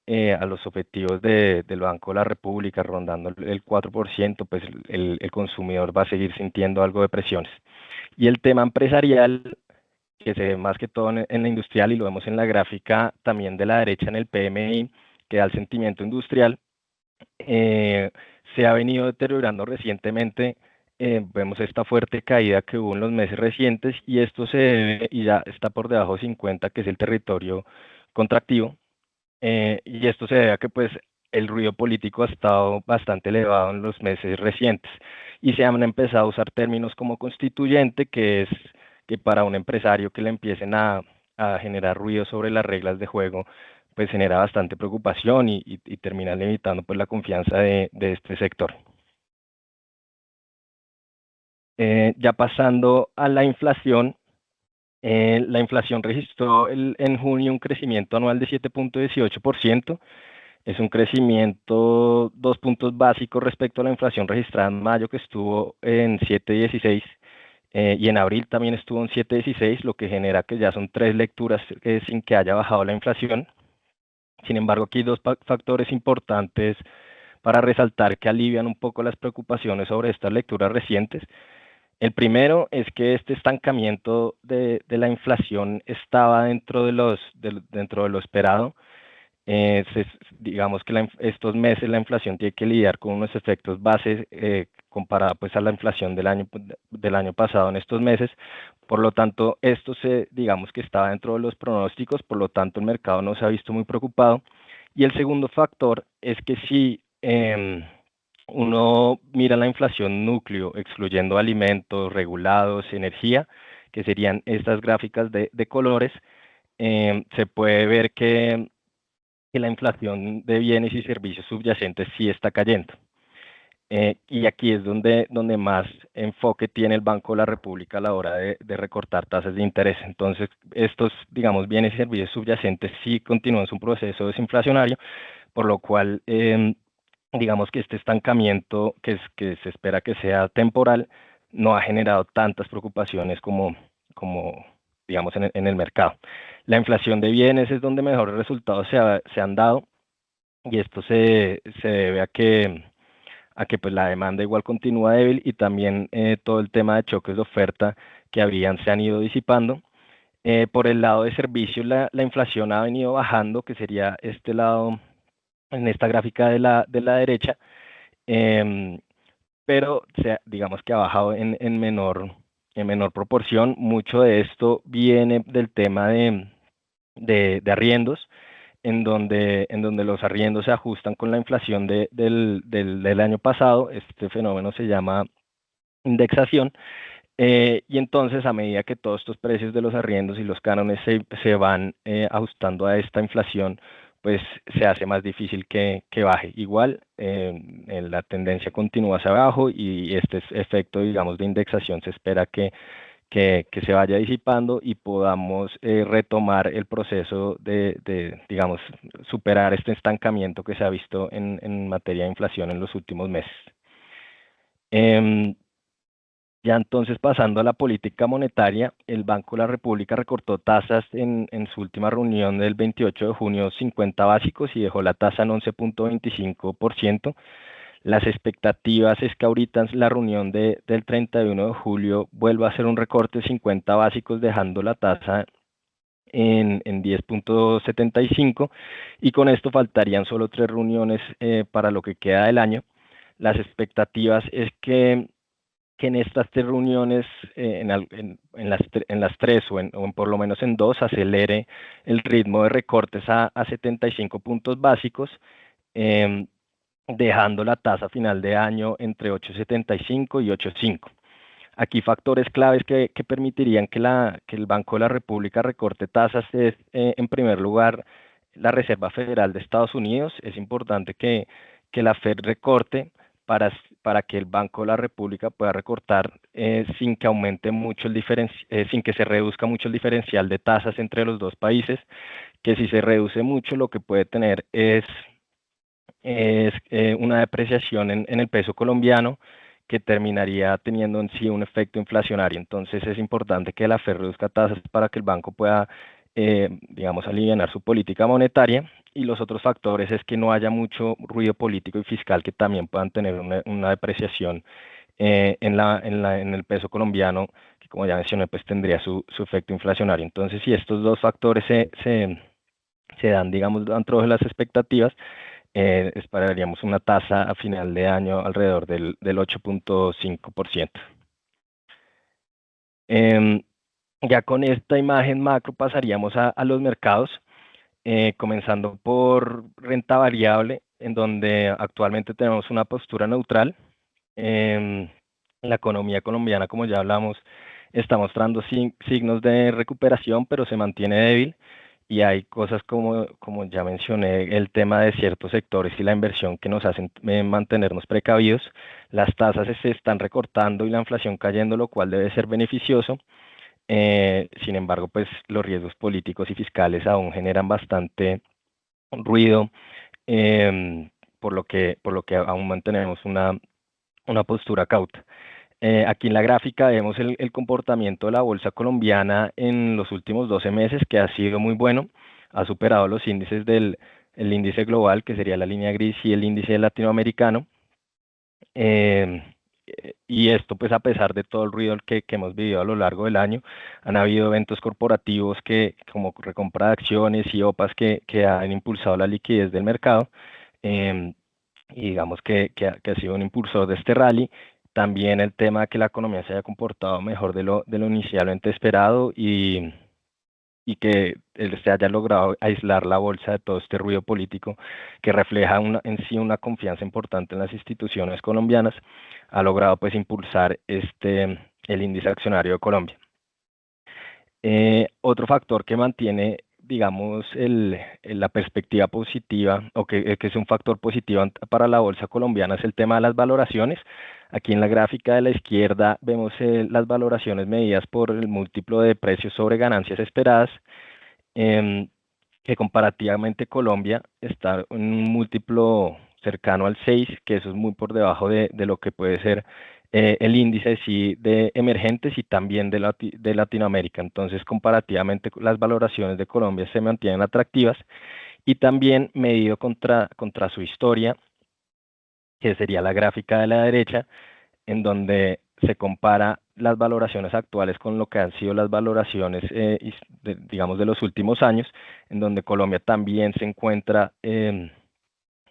a los objetivos del Banco de la República, rondando el 4%, pues el consumidor va a seguir sintiendo algo de presiones. Y el tema empresarial, que se ve más que todo en la industrial, y lo vemos en la gráfica también de la derecha en el PMI, que da el sentimiento industrial, se ha venido deteriorando recientemente. Vemos esta fuerte caída que hubo en los meses recientes, y esto se debe, y ya está por debajo de 50, que es el territorio contractivo, y esto se debe a que pues el ruido político ha estado bastante elevado en los meses recientes, y se han empezado a usar términos como constituyente, que es que para un empresario que le empiecen a generar ruido sobre las reglas de juego, pues genera bastante preocupación y termina limitando pues la confianza de este sector. Ya pasando a la inflación, La inflación registró en junio un crecimiento anual de 7.18%. Es un crecimiento 2 puntos básicos respecto a la inflación registrada en mayo, que estuvo en 7.16, y en abril también estuvo en 7.16, lo que genera que ya son 3 lecturas sin que haya bajado la inflación. Sin embargo, aquí hay dos factores importantes para resaltar que alivian un poco las preocupaciones sobre estas lecturas recientes. El primero es que este estancamiento de la inflación estaba dentro de lo esperado. Digamos que estos meses la inflación tiene que lidiar con unos efectos bases comparada pues a la inflación del año pasado en estos meses. Por lo tanto, digamos que estaba dentro de los pronósticos, por lo tanto el mercado no se ha visto muy preocupado. Y el segundo factor es que si uno mira la inflación núcleo, excluyendo alimentos, regulados, energía, que serían estas gráficas de colores, se puede ver que la inflación de bienes y servicios subyacentes sí está cayendo. Y aquí es donde más enfoque tiene el Banco de la República a la hora de recortar tasas de interés. Entonces, estos, digamos, bienes y servicios subyacentes sí continúan su proceso desinflacionario, por lo cual, digamos que este estancamiento que se espera que sea temporal no ha generado tantas preocupaciones como digamos, en el mercado. La inflación de bienes es donde mejores resultados se han dado, y esto se debe a que pues la demanda igual continúa débil, y también todo el tema de choques de oferta que se han ido disipando. Por el lado de servicios, la inflación ha venido bajando, que sería este lado en esta gráfica de la derecha, em, pero digamos que ha bajado en menor proporción. Mucho de esto viene del tema de arriendos, en donde los arriendos se ajustan con la inflación del año pasado. Este fenómeno se llama indexación. Y entonces, a medida que todos estos precios de los arriendos y los cánones se van ajustando a esta inflación, pues se hace más difícil que baje. Igual, la tendencia continúa hacia abajo, y este efecto, digamos, de indexación se espera que se vaya disipando y podamos retomar el proceso digamos, superar este estancamiento que se ha visto en materia de inflación en los últimos meses. Ya entonces, pasando a la política monetaria, el Banco de la República recortó tasas en su última reunión del 28 de junio 50 básicos y dejó la tasa en 11.25%. Las expectativas es que ahorita en la reunión del 31 de julio vuelva a hacer un recorte de 50 básicos, dejando la tasa en 10.75, y con esto faltarían solo 3 reuniones para lo que queda del año. Las expectativas es que en estas 3 reuniones, en las tres o por lo menos en dos, acelere el ritmo de recortes a 75 puntos básicos, dejando la tasa final de año entre 8.75 y 8.5. Aquí factores claves que permitirían que el Banco de la República recorte tasas es, en primer lugar, la Reserva Federal de Estados Unidos. Es importante que la Fed recorte para que el Banco de la República pueda recortar sin que aumente mucho sin que se reduzca mucho el diferencial de tasas entre los dos países, que si se reduce mucho lo que puede tener es una depreciación en el peso colombiano, que terminaría teniendo en sí un efecto inflacionario. Entonces es importante que la Fed reduzca tasas para que el banco pueda, digamos, aliviar su política monetaria. Y los otros factores es que no haya mucho ruido político y fiscal que también puedan tener una depreciación en el peso colombiano, que, como ya mencioné, pues tendría su efecto inflacionario. Entonces, si estos dos factores se dan, digamos, dentro de las expectativas, esperaríamos una tasa a final de año alrededor del 8.5%. Ya con esta imagen macro pasaríamos a los mercados, comenzando por renta variable, en donde actualmente tenemos una postura neutral. La economía colombiana, como ya hablamos, está mostrando signos de recuperación, pero se mantiene débil, y hay cosas como ya mencioné, el tema de ciertos sectores y la inversión, que nos hacen mantenernos precavidos. Las tasas se están recortando y la inflación cayendo, lo cual debe ser beneficioso. Sin embargo, pues los riesgos políticos y fiscales aún generan bastante ruido, em, por lo que aún mantenemos una postura cauta. Aquí en la gráfica vemos el comportamiento de la bolsa colombiana en los últimos 12 meses, que ha sido muy bueno. Ha superado los índices el índice global, que sería la línea gris, y el índice latinoamericano. Eh, y esto pues a pesar de todo el ruido que hemos vivido a lo largo del año. Han habido eventos corporativos como recompra de acciones y OPAs que han impulsado la liquidez del mercado. em, y digamos que ha sido un impulsor de este rally. También el tema de que la economía se haya comportado mejor de lo inicialmente esperado, y que se haya logrado aislar la bolsa de todo este ruido político que refleja en sí una confianza importante en las instituciones colombianas. Ha logrado pues impulsar el índice accionario de Colombia. Otro factor que mantiene, digamos, la perspectiva positiva, o que es un factor positivo para la bolsa colombiana, es el tema de las valoraciones. Aquí en la gráfica de la izquierda vemos las valoraciones medidas por el múltiplo de precios sobre ganancias esperadas, em, que comparativamente Colombia está en un múltiplo cercano al 6, que eso es muy por debajo de lo que puede ser el índice sí de emergentes y también de Latinoamérica. Entonces, comparativamente, las valoraciones de Colombia se mantienen atractivas, y también medido contra su historia, que sería la gráfica de la derecha, en donde se compara las valoraciones actuales con lo que han sido las valoraciones, digamos, de los últimos años, en donde Colombia también se encuentra,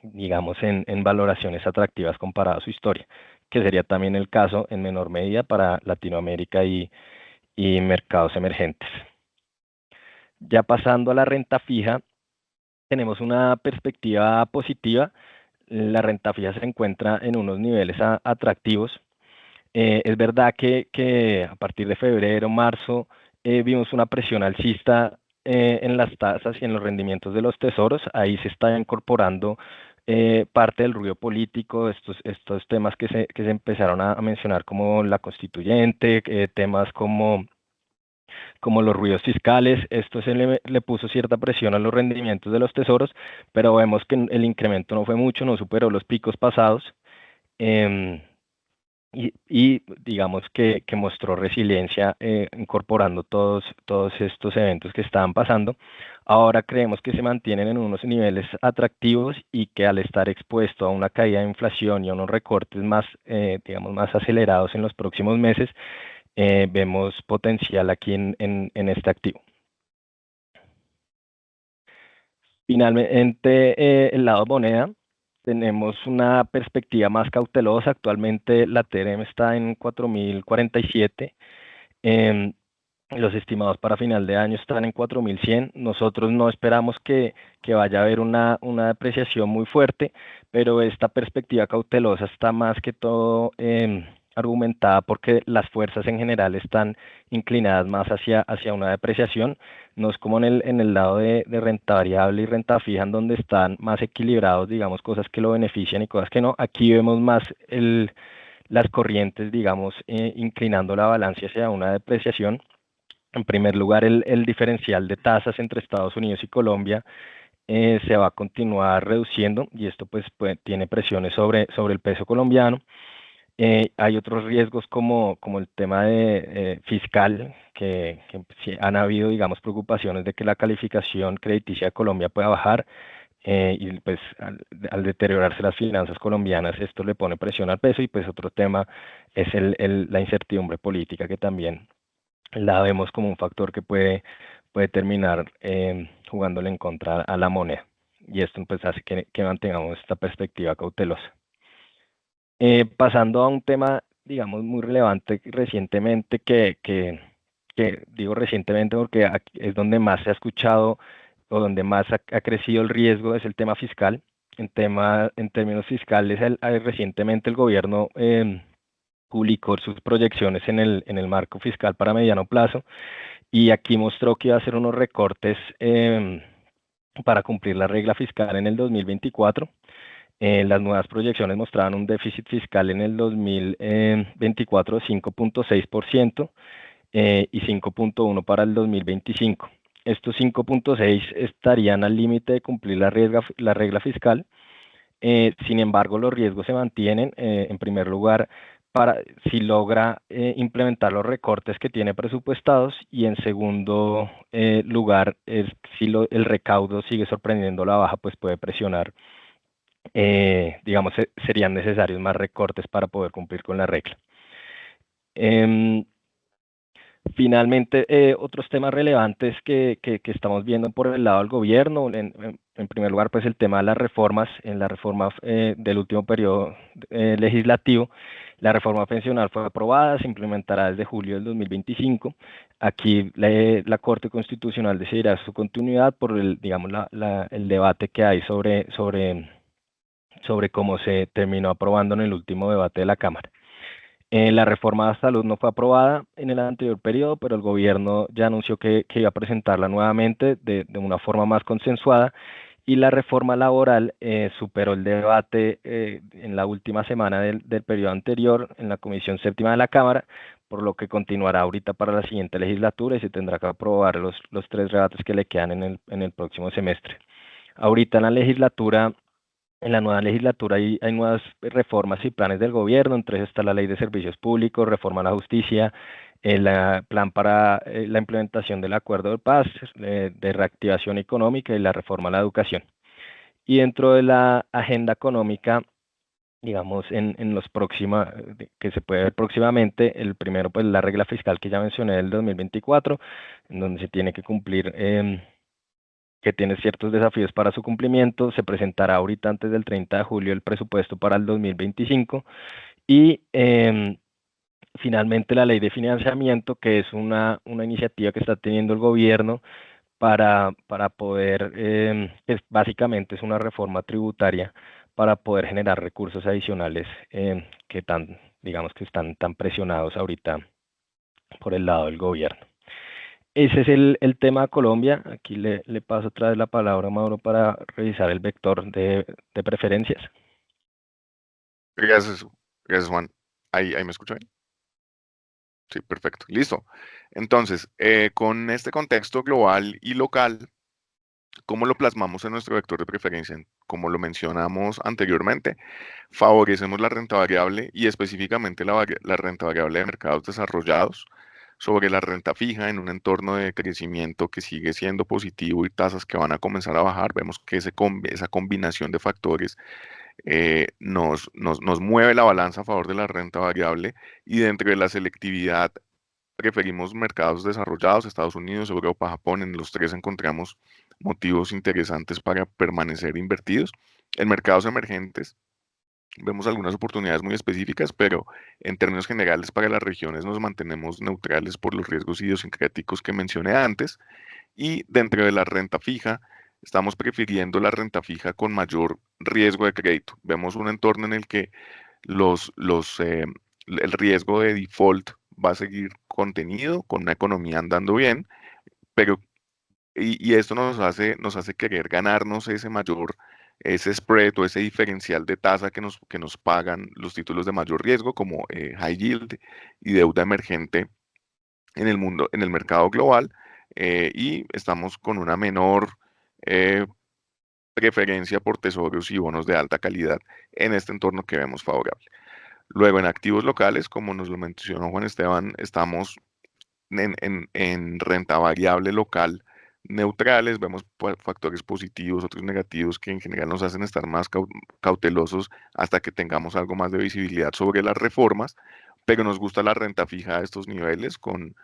digamos, en valoraciones atractivas comparado a su historia, que sería también el caso en menor medida para Latinoamérica y mercados emergentes. Ya pasando a la renta fija, tenemos una perspectiva positiva. La renta fija se encuentra en unos niveles atractivos. Es verdad que a partir de febrero, marzo, vimos una presión alcista en las tasas y en los rendimientos de los tesoros. Ahí se está incorporando parte del ruido político, estos temas que se empezaron a mencionar, como la constituyente, temas como los ruidos fiscales. Esto le puso cierta presión a los rendimientos de los tesoros, pero vemos que el incremento no fue mucho, no superó los picos pasados. em, y digamos que mostró resiliencia, incorporando todos estos eventos que estaban pasando. Ahora creemos que se mantienen en unos niveles atractivos, y que al estar expuesto a una caída de inflación y a unos recortes más, digamos, más acelerados en los próximos meses, vemos potencial aquí en este activo. Finalmente, el lado moneda, tenemos una perspectiva más cautelosa. Actualmente la TRM está en 4.047. em, los estimados para final de año están en 4.100. Nosotros no esperamos que vaya a haber una depreciación muy fuerte, pero esta perspectiva cautelosa está más que todo argumentada porque las fuerzas en general están inclinadas más hacia una depreciación. No es como en el lado de renta variable y renta fija, en donde están más equilibrados, digamos, cosas que lo benefician y cosas que no. Aquí vemos más las corrientes, digamos, inclinando la balanza hacia una depreciación. En primer lugar, el diferencial de tasas entre Estados Unidos y Colombia se va a continuar reduciendo, y esto pues tiene presiones sobre el peso colombiano. Hay otros riesgos como el tema fiscal, que sí han habido, digamos, preocupaciones de que la calificación crediticia de Colombia pueda bajar, y pues al deteriorarse las finanzas colombianas, esto le pone presión al peso. Y pues otro tema es la incertidumbre política, que también la vemos como un factor que puede terminar jugándole en contra a la moneda, y esto pues hace que mantengamos esta perspectiva cautelosa. Pasando a un tema, digamos, muy relevante recientemente, que digo recientemente porque es donde más se ha escuchado, o donde más ha crecido el riesgo, es el tema fiscal. En términos fiscales, recientemente el gobierno publicó sus proyecciones en el marco fiscal para mediano plazo, y aquí mostró que iba a hacer unos recortes para cumplir la regla fiscal en el 2024. Las nuevas proyecciones mostraban un déficit fiscal en el 2024 de 5.6%, y 5.1 para el 2025. Estos 5.6 estarían al límite de cumplir la regla fiscal. Sin embargo, los riesgos se mantienen, en primer lugar, para si logra implementar los recortes que tiene presupuestados, y en segundo lugar, si el recaudo sigue sorprendiendo la baja, pues puede presionar, digamos, serían necesarios más recortes para poder cumplir con la regla. Em, Finalmente, otros temas relevantes que estamos viendo por el lado del gobierno, en primer lugar, pues el tema de las reformas. En la reforma del último periodo legislativo, la reforma pensional fue aprobada, se implementará desde julio del 2025. Aquí la Corte Constitucional decidirá su continuidad por digamos, el debate que hay sobre cómo se terminó aprobando en el último debate de la Cámara. La reforma de salud no fue aprobada en el anterior periodo, pero el gobierno ya anunció que iba a presentarla nuevamente de una forma más consensuada. Y la reforma laboral superó el debate en la última semana del periodo anterior en la Comisión Séptima de la Cámara, por lo que continuará ahorita para la siguiente legislatura y se tendrá que aprobar los 3 debates que le quedan en el próximo semestre. Ahorita en la nueva legislatura hay nuevas reformas y planes del gobierno. Entre ellos está la Ley de Servicios Públicos, reforma a la justicia, el plan para la implementación del Acuerdo de Paz, de reactivación económica, y la reforma a la educación. Y dentro de la agenda económica, digamos, en los próximos, que se puede ver próximamente, el primero, pues la regla fiscal que ya mencioné del 2024, en donde se tiene que cumplir, que tiene ciertos desafíos para su cumplimiento. Se presentará ahorita antes del 30 de julio el presupuesto para el 2025. Y finalmente la ley de financiamiento, que es una iniciativa que está teniendo el gobierno para poder, pues básicamente es una reforma tributaria para poder generar recursos adicionales, digamos que están tan presionados ahorita por el lado del gobierno. Ese es el tema de Colombia. Aquí le paso otra vez la palabra a Mauro para revisar el vector de preferencias.
Gracias, gracias Juan. ¿Ahí me escucha bien? Sí, perfecto. Listo. Entonces, con este contexto global y local, ¿cómo lo plasmamos en nuestro vector de preferencia? Como lo mencionamos anteriormente, favorecemos la renta variable y específicamente la renta variable de mercados desarrollados sobre la renta fija en un entorno de crecimiento que sigue siendo positivo y tasas que van a comenzar a bajar. Vemos que esa combinación de factores nos mueve la balanza a favor de la renta variable, y dentro de la selectividad preferimos mercados desarrollados, Estados Unidos, Europa, Japón. En los 3 encontramos motivos interesantes para permanecer invertidos. En mercados emergentes vemos algunas oportunidades muy específicas, pero en términos generales para las regiones nos mantenemos neutrales por los riesgos idiosincráticos que mencioné antes. Y dentro de la renta fija, estamos prefiriendo la renta fija con mayor riesgo de crédito. Vemos un entorno en el que el riesgo de default va a seguir contenido, con una economía andando bien, pero y esto nos hace querer ganarnos ese spread o ese diferencial de tasa que nos pagan los títulos de mayor riesgo, como high yield y deuda emergente en el mercado global, y estamos con una menor eh, preferencia por tesoros y bonos de alta calidad en este entorno que vemos favorable. Luego, en activos locales, como nos lo mencionó Juan Esteban, estamos en renta variable local neutrales. Vemos factores positivos, otros negativos, que en general nos hacen estar más cautelosos hasta que tengamos algo más de visibilidad sobre las reformas, pero nos gusta la renta fija a estos niveles, con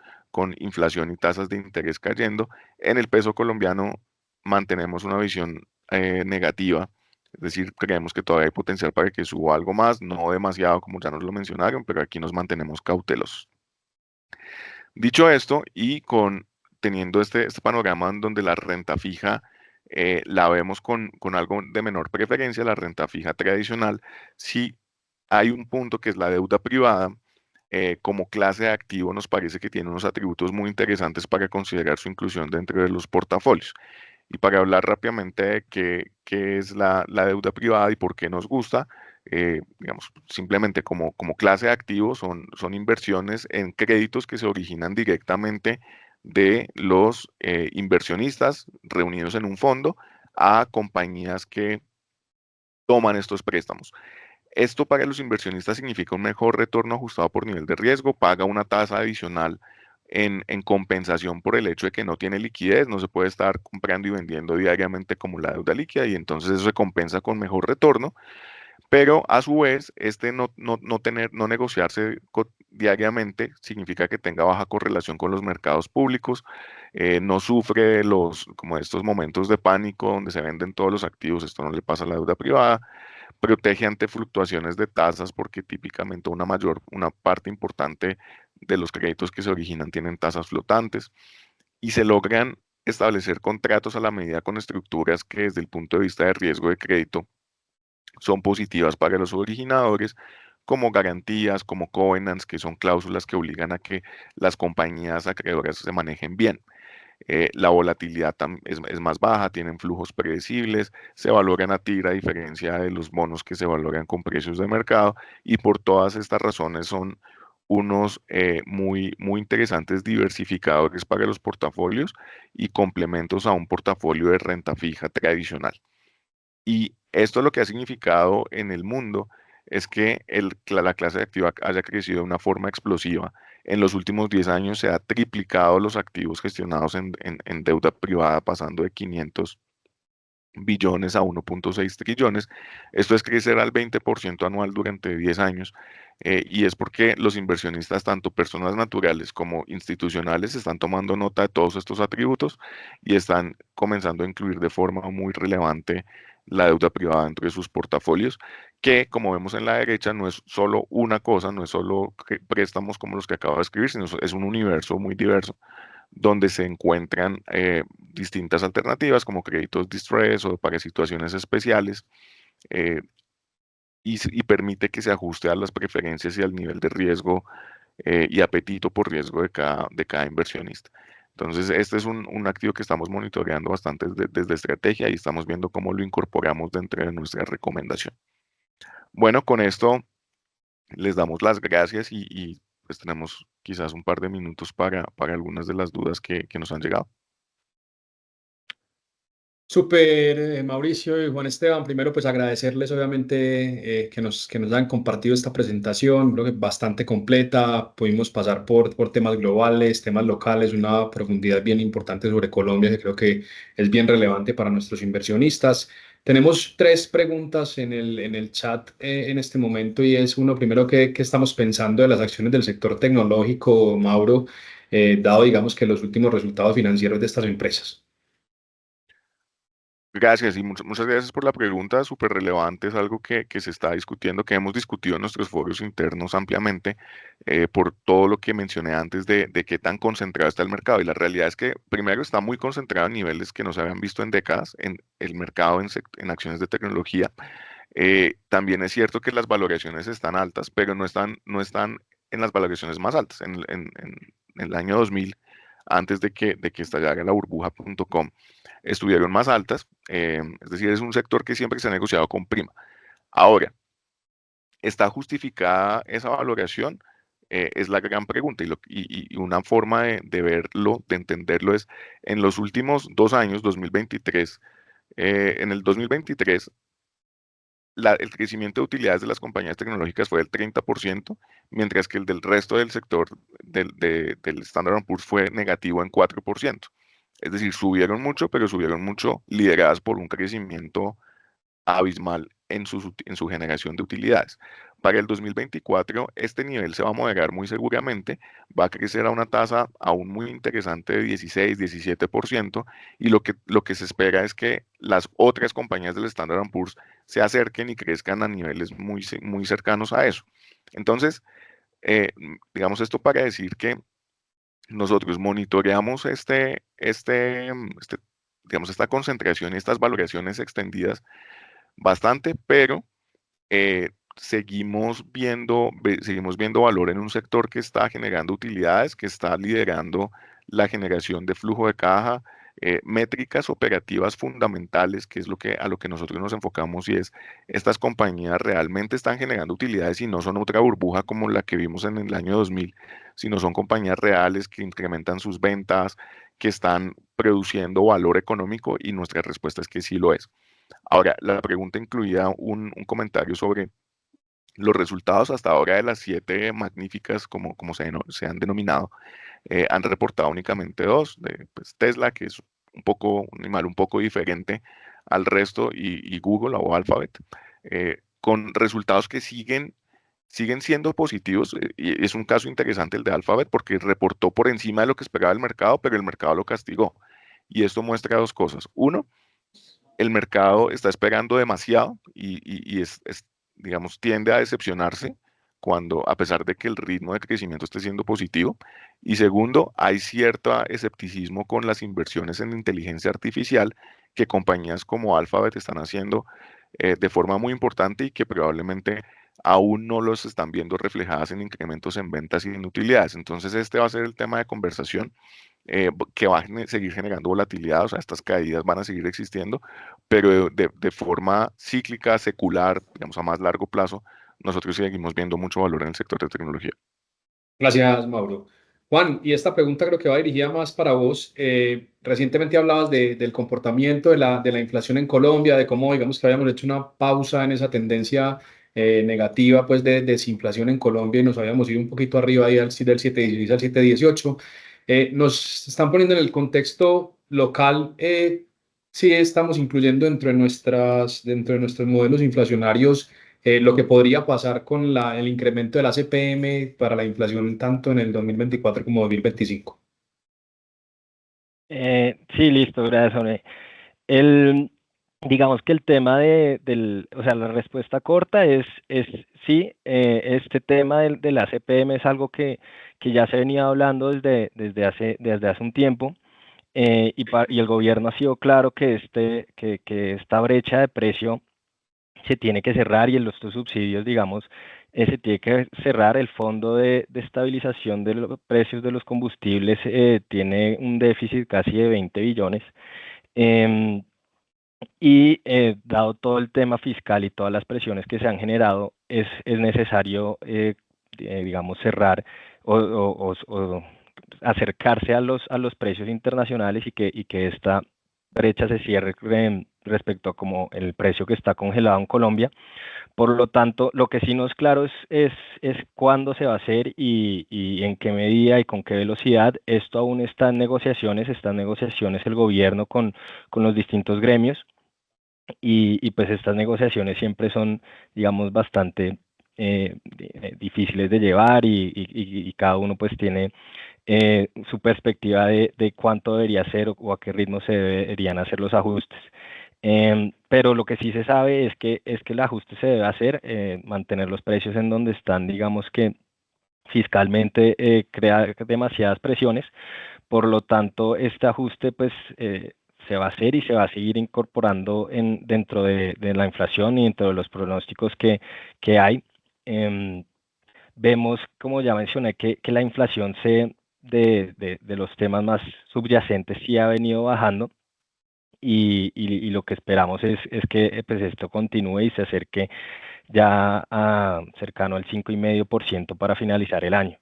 inflación y tasas de interés cayendo. En el peso colombiano mantenemos una visión negativa, es decir, creemos que todavía hay potencial para que suba algo más, no demasiado como ya nos lo mencionaron, pero aquí nos mantenemos cautelosos. Dicho esto, y teniendo este panorama en donde la renta fija la vemos con algo de menor preferencia, la renta fija tradicional, sí hay un punto que es la deuda privada. Como clase de activo nos parece que tiene unos atributos muy interesantes para considerar su inclusión dentro de los portafolios. Y para hablar rápidamente de qué es la deuda privada y por qué nos gusta, digamos, simplemente como clase de activos son inversiones en créditos que se originan directamente de los inversionistas reunidos en un fondo a compañías que toman estos préstamos. Esto para los inversionistas significa un mejor retorno ajustado por nivel de riesgo, paga una tasa adicional en compensación por el hecho de que no tiene liquidez, no se puede estar comprando y vendiendo diariamente como la deuda líquida y entonces eso se compensa con mejor retorno, pero a su vez no negociarse diariamente significa que tenga baja correlación con los mercados públicos, no sufre de como estos momentos de pánico donde se venden todos los activos, esto no le pasa a la deuda privada, protege ante fluctuaciones de tasas porque típicamente una parte importante de los créditos que se originan tienen tasas flotantes y se logran establecer contratos a la medida con estructuras que desde el punto de vista de riesgo de crédito son positivas para los originadores, como garantías, como covenants, que son cláusulas que obligan a que las compañías acreedoras se manejen bien. La volatilidad es más baja, tienen flujos predecibles, se valoran a TIR a diferencia de los bonos que se valoran con precios de mercado y por todas estas razones son unos muy interesantes diversificadores para los portafolios y complementos a un portafolio de renta fija tradicional. Y esto lo que ha significado en el mundo es que la clase de activa haya crecido de una forma explosiva. En los últimos 10 años se ha triplicado los activos gestionados en deuda privada, pasando de 500 billones a 1.6 trillones. Esto es crecer al 20% anual durante 10 años. Y es porque los inversionistas, tanto personas naturales como institucionales, están tomando nota de todos estos atributos y están comenzando a incluir de forma muy relevante la deuda privada dentro de sus portafolios, que como vemos en la derecha no es solo una cosa, no es solo préstamos como los que acabo de escribir, sino es un universo muy diverso donde se encuentran distintas alternativas como créditos distress o para situaciones especiales eh, y permite que se ajuste a las preferencias y al nivel de riesgo y apetito por riesgo de cada inversionista. Entonces, este es un activo que estamos monitoreando bastante desde estrategia y estamos viendo cómo lo incorporamos dentro de nuestra recomendación. Bueno, con esto les damos las gracias pues tenemos quizás un par de minutos para algunas de las dudas que nos han llegado.
Súper, Mauricio y Juan Esteban. Primero, pues agradecerles obviamente que nos han compartido esta presentación, creo que bastante completa. Pudimos pasar por temas globales, temas locales, una profundidad bien importante sobre Colombia que creo que es bien relevante para nuestros inversionistas. Tenemos tres preguntas en el chat en este momento y es uno, primero, ¿qué estamos pensando de las acciones del sector tecnológico, Mauro, dado digamos que los últimos resultados financieros de estas empresas?
Gracias y muchas gracias por la pregunta, súper relevante, es algo que se está discutiendo, que hemos discutido en nuestros foros internos ampliamente por todo lo que mencioné antes de qué tan concentrado está el mercado. Y la realidad es que primero está muy concentrado en niveles que no se habían visto en décadas en el mercado en acciones de tecnología. También es cierto que las valoraciones están altas, pero no están en las valoraciones más altas. En el año 2000, antes de que estallara la burbuja.com, estuvieron más altas. Es decir, es un sector que siempre se ha negociado con prima. Ahora, ¿está justificada esa valoración? Es la gran pregunta y una forma de verlo, de entenderlo es en los últimos 2 años, 2023, en el 2023 el crecimiento de utilidades de las compañías tecnológicas fue del 30%, mientras que el del resto del sector del Standard Poor's fue negativo en 4%. Es decir, subieron mucho, pero subieron mucho lideradas por un crecimiento abismal en su generación de utilidades. Para el 2024, este nivel se va a moderar muy seguramente, va a crecer a una tasa aún muy interesante de 16-17%, y lo que se espera es que las otras compañías del Standard Poor's se acerquen y crezcan a niveles muy cercanos a eso. Entonces, digamos esto para decir que nosotros monitoreamos digamos, esta concentración y estas valoraciones extendidas bastante, pero seguimos viendo valor en un sector que está generando utilidades, que está liderando la generación de flujo de caja, métricas operativas fundamentales, que es a lo que nosotros nos enfocamos, y es estas compañías realmente están generando utilidades y no son otra burbuja como la que vimos en el año 2000, sino son compañías reales que incrementan sus ventas, que están produciendo valor económico, y nuestra respuesta es que sí lo es. Ahora, la pregunta incluía un comentario sobre los resultados hasta ahora de las 7 magníficas, como se han denominado. Han reportado únicamente dos, de pues, Tesla, que es un animal un poco diferente al resto, y Google o Alphabet, con resultados que siguen siendo positivos. Y es un caso interesante el de Alphabet porque reportó por encima de lo que esperaba el mercado, pero el mercado lo castigó. Y esto muestra dos cosas. Uno, el mercado está esperando demasiado y digamos, tiende a decepcionarse cuando, a pesar de que el ritmo de crecimiento esté siendo positivo. Y segundo, hay cierto escepticismo con las inversiones en inteligencia artificial que compañías como Alphabet están haciendo de forma muy importante, y que probablemente aún no los están viendo reflejadas en incrementos en ventas y en utilidades. Entonces, este va a ser el tema de conversación, que va a seguir generando volatilidad. O sea, estas caídas van a seguir existiendo, pero de forma cíclica, secular, digamos, a más largo plazo, nosotros seguimos viendo mucho valor en el sector de tecnología.
Gracias, Mauro. Juan, y esta pregunta creo que va dirigida más para vos. Recientemente hablabas del comportamiento de la inflación en Colombia, de cómo, digamos, que habíamos hecho una pausa en esa tendencia negativa, pues, de desinflación en Colombia, y nos habíamos ido un poquito arriba ahí del 7,16 al 7,18. Nos están poniendo en el contexto local. Sí, estamos incluyendo dentro de nuestros modelos inflacionarios lo que podría pasar con el incremento de la CPM para la inflación tanto en el 2024 como 2025.
Sí, listo, gracias, Jorge. El, digamos que el tema o sea, la respuesta corta es sí, este tema de la CPM es algo que ya se venía hablando desde hace un tiempo. Y el gobierno ha sido claro que esta brecha de precio se tiene que cerrar, y en los dos subsidios, digamos, se tiene que cerrar. El fondo de estabilización de los precios de los combustibles tiene un déficit casi de 20 billones. em, Dado todo el tema fiscal y todas las presiones que se han generado, es necesario, digamos, cerrar o acercarse a los precios internacionales, y que esta brecha se cierre respecto a como el precio que está congelado en Colombia. Por lo tanto, lo que sí no es claro es cuándo se va a hacer y en qué medida y con qué velocidad. Esto aún está en negociaciones el gobierno con los distintos gremios, y pues estas negociaciones siempre son, digamos, bastante difíciles de llevar, y cada uno pues tiene su perspectiva de cuánto debería ser, o a qué ritmo se deberían hacer los ajustes. Pero lo que sí se sabe es que el ajuste se debe hacer, mantener los precios en donde están, digamos que fiscalmente crea demasiadas presiones. Por lo tanto, este ajuste pues se va a hacer y se va a seguir incorporando dentro de la inflación y dentro de los pronósticos que hay. Em, Vemos, como ya mencioné, que la inflación de los temas más subyacentes sí ha venido bajando, y lo que esperamos es que pues esto continúe y se acerque ya cercano al 5,5% para finalizar el año.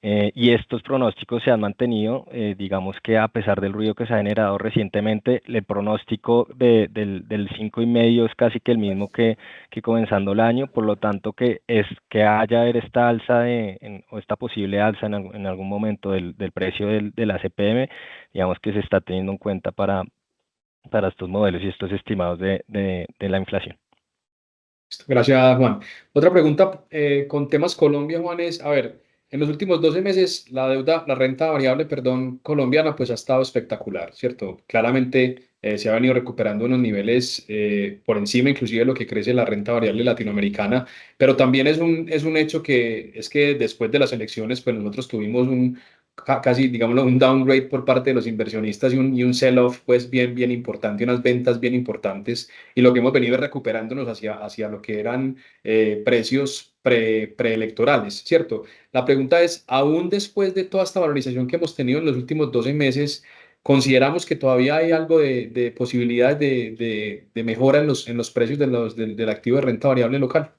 Y estos pronósticos se han mantenido. Digamos que a pesar del ruido que se ha generado recientemente, el pronóstico del 5,5 es casi que el mismo que comenzando el año. Por lo tanto, que haya esta alza o esta posible alza en algún momento del precio de la CPM, digamos que se está teniendo en cuenta para estos modelos y estos estimados de la inflación.
Gracias, Juan. Otra pregunta con temas Colombia, Juan, es, a ver, en los últimos 12 meses la renta variable, perdón, colombiana, pues ha estado espectacular, ¿cierto? Claramente se ha venido recuperando unos niveles por encima inclusive de lo que crece la renta variable latinoamericana, pero también es un hecho que es que después de las elecciones, pues nosotros tuvimos casi, digámoslo, un downgrade por parte de los inversionistas, y un sell-off, pues bien importante, unas ventas bien importantes, y lo que hemos venido es recuperándonos hacia lo que eran precios preelectorales, ¿cierto? La pregunta es, aún después de toda esta valorización que hemos tenido en los últimos 12 meses, consideramos que todavía hay algo de posibilidades de mejora en los precios del activo de renta variable local.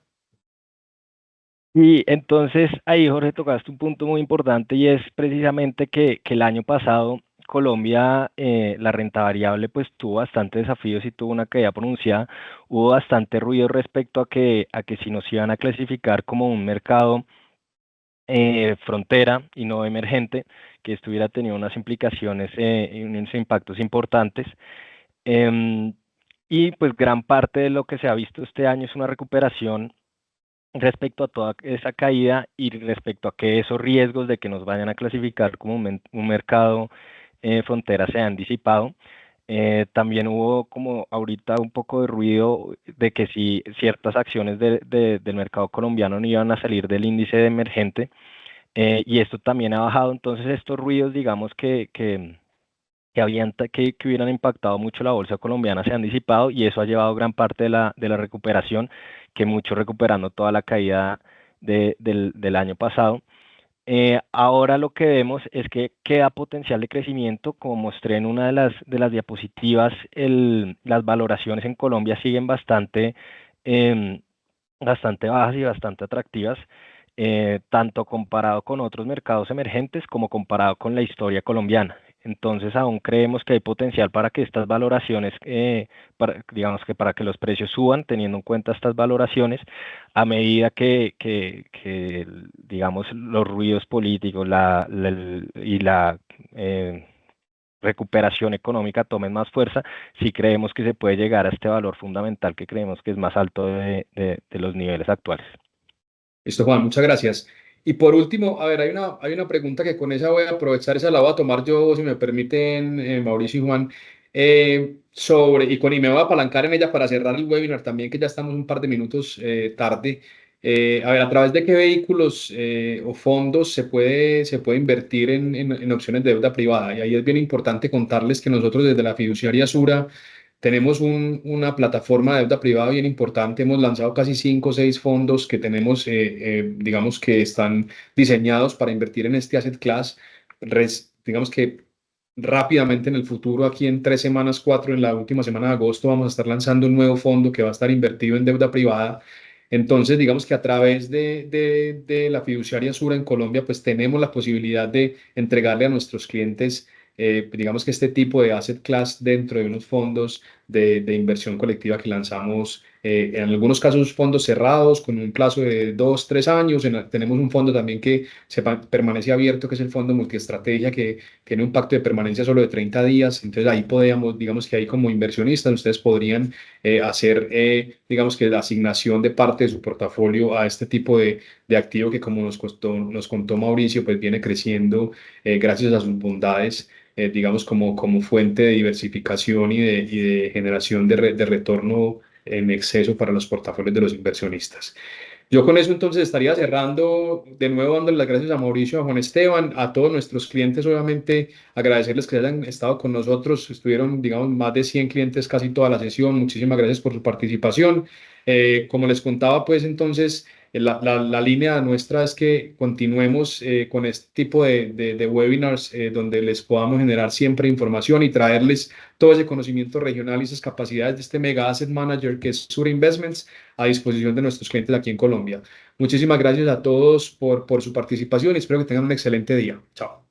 Y entonces ahí, Jorge, tocaste un punto muy importante y es precisamente que el año pasado Colombia, la renta variable, pues tuvo bastantes desafíos y tuvo una caída pronunciada. Hubo bastante ruido respecto a que si nos iban a clasificar como un mercado frontera y no emergente, que estuviera teniendo unas implicaciones y unos impactos importantes. Em, y pues gran parte de lo que se ha visto este año es una recuperación respecto a toda esa caída y respecto a que esos riesgos de que nos vayan a clasificar como un mercado frontera se han disipado. También hubo como ahorita un poco de ruido de que si ciertas acciones del mercado colombiano no iban a salir del índice de emergente, y esto también ha bajado. Entonces estos ruidos, digamos que hubieran impactado mucho la bolsa colombiana se han disipado y eso ha llevado gran parte de la recuperación, que mucho recuperando toda la caída del año pasado. Ahora lo que vemos es que queda potencial de crecimiento. Como mostré en una de las diapositivas, las valoraciones en Colombia siguen em, bastante bajas y bastante atractivas, tanto comparado con otros mercados emergentes como comparado con la historia colombiana. Entonces aún creemos que hay potencial para que estas valoraciones, digamos que para que los precios suban, teniendo en cuenta estas valoraciones, a medida que digamos, los ruidos políticos y la recuperación económica tomen más fuerza. Sí creemos que se puede llegar a este valor fundamental que creemos que es más alto de los niveles actuales.
Listo, Juan, muchas gracias. Y por último, a ver, hay una pregunta que con esa voy a aprovechar, esa la voy a tomar yo, si me permiten, Mauricio y Juan, y me voy a apalancar en ella para cerrar el webinar también, que ya estamos un par de minutos tarde. A ver, ¿a través de qué vehículos o fondos se puede invertir en opciones de deuda privada? Y ahí es bien importante contarles que nosotros desde la fiduciaria Sura tenemos una plataforma de deuda privada bien importante. Hemos lanzado casi 5 o 6 fondos que tenemos, digamos que están diseñados para invertir en este asset class. Digamos que rápidamente en el futuro, aquí en 3 semanas, 4, en la última semana de agosto, vamos a estar lanzando un nuevo fondo que va a estar invertido en deuda privada. Entonces, digamos que a través de la fiduciaria Sura en Colombia, pues tenemos la posibilidad de entregarle a nuestros clientes, digamos que este tipo de asset class dentro de unos fondos de inversión colectiva que lanzamos, en algunos casos fondos cerrados con un plazo de 2, 3 años. Tenemos un fondo también que permanece abierto, que es el fondo multiestrategia, que tiene un pacto de permanencia solo de 30 días. Entonces ahí podríamos, digamos que ahí como inversionistas, ustedes podrían hacer, digamos que la asignación de parte de su portafolio a este tipo de activo que, como nos contó Mauricio, pues viene creciendo gracias a sus bondades, digamos, como fuente de diversificación y de generación de retorno en exceso para los portafolios de los inversionistas. Yo con eso entonces estaría cerrando, de nuevo dándole las gracias a Mauricio, a Juan Esteban, a todos nuestros clientes, obviamente agradecerles que hayan estado con nosotros. Estuvieron, digamos, más de 100 clientes casi toda la sesión. Muchísimas gracias por su participación. Como les contaba, pues entonces la línea nuestra es que continuemos con este tipo de webinars, donde les podamos generar siempre información y traerles todo ese conocimiento regional y esas capacidades de este mega asset manager que es Sura Investments, a disposición de nuestros clientes aquí en Colombia. Muchísimas gracias a todos por su participación y espero que tengan un excelente día. Chao.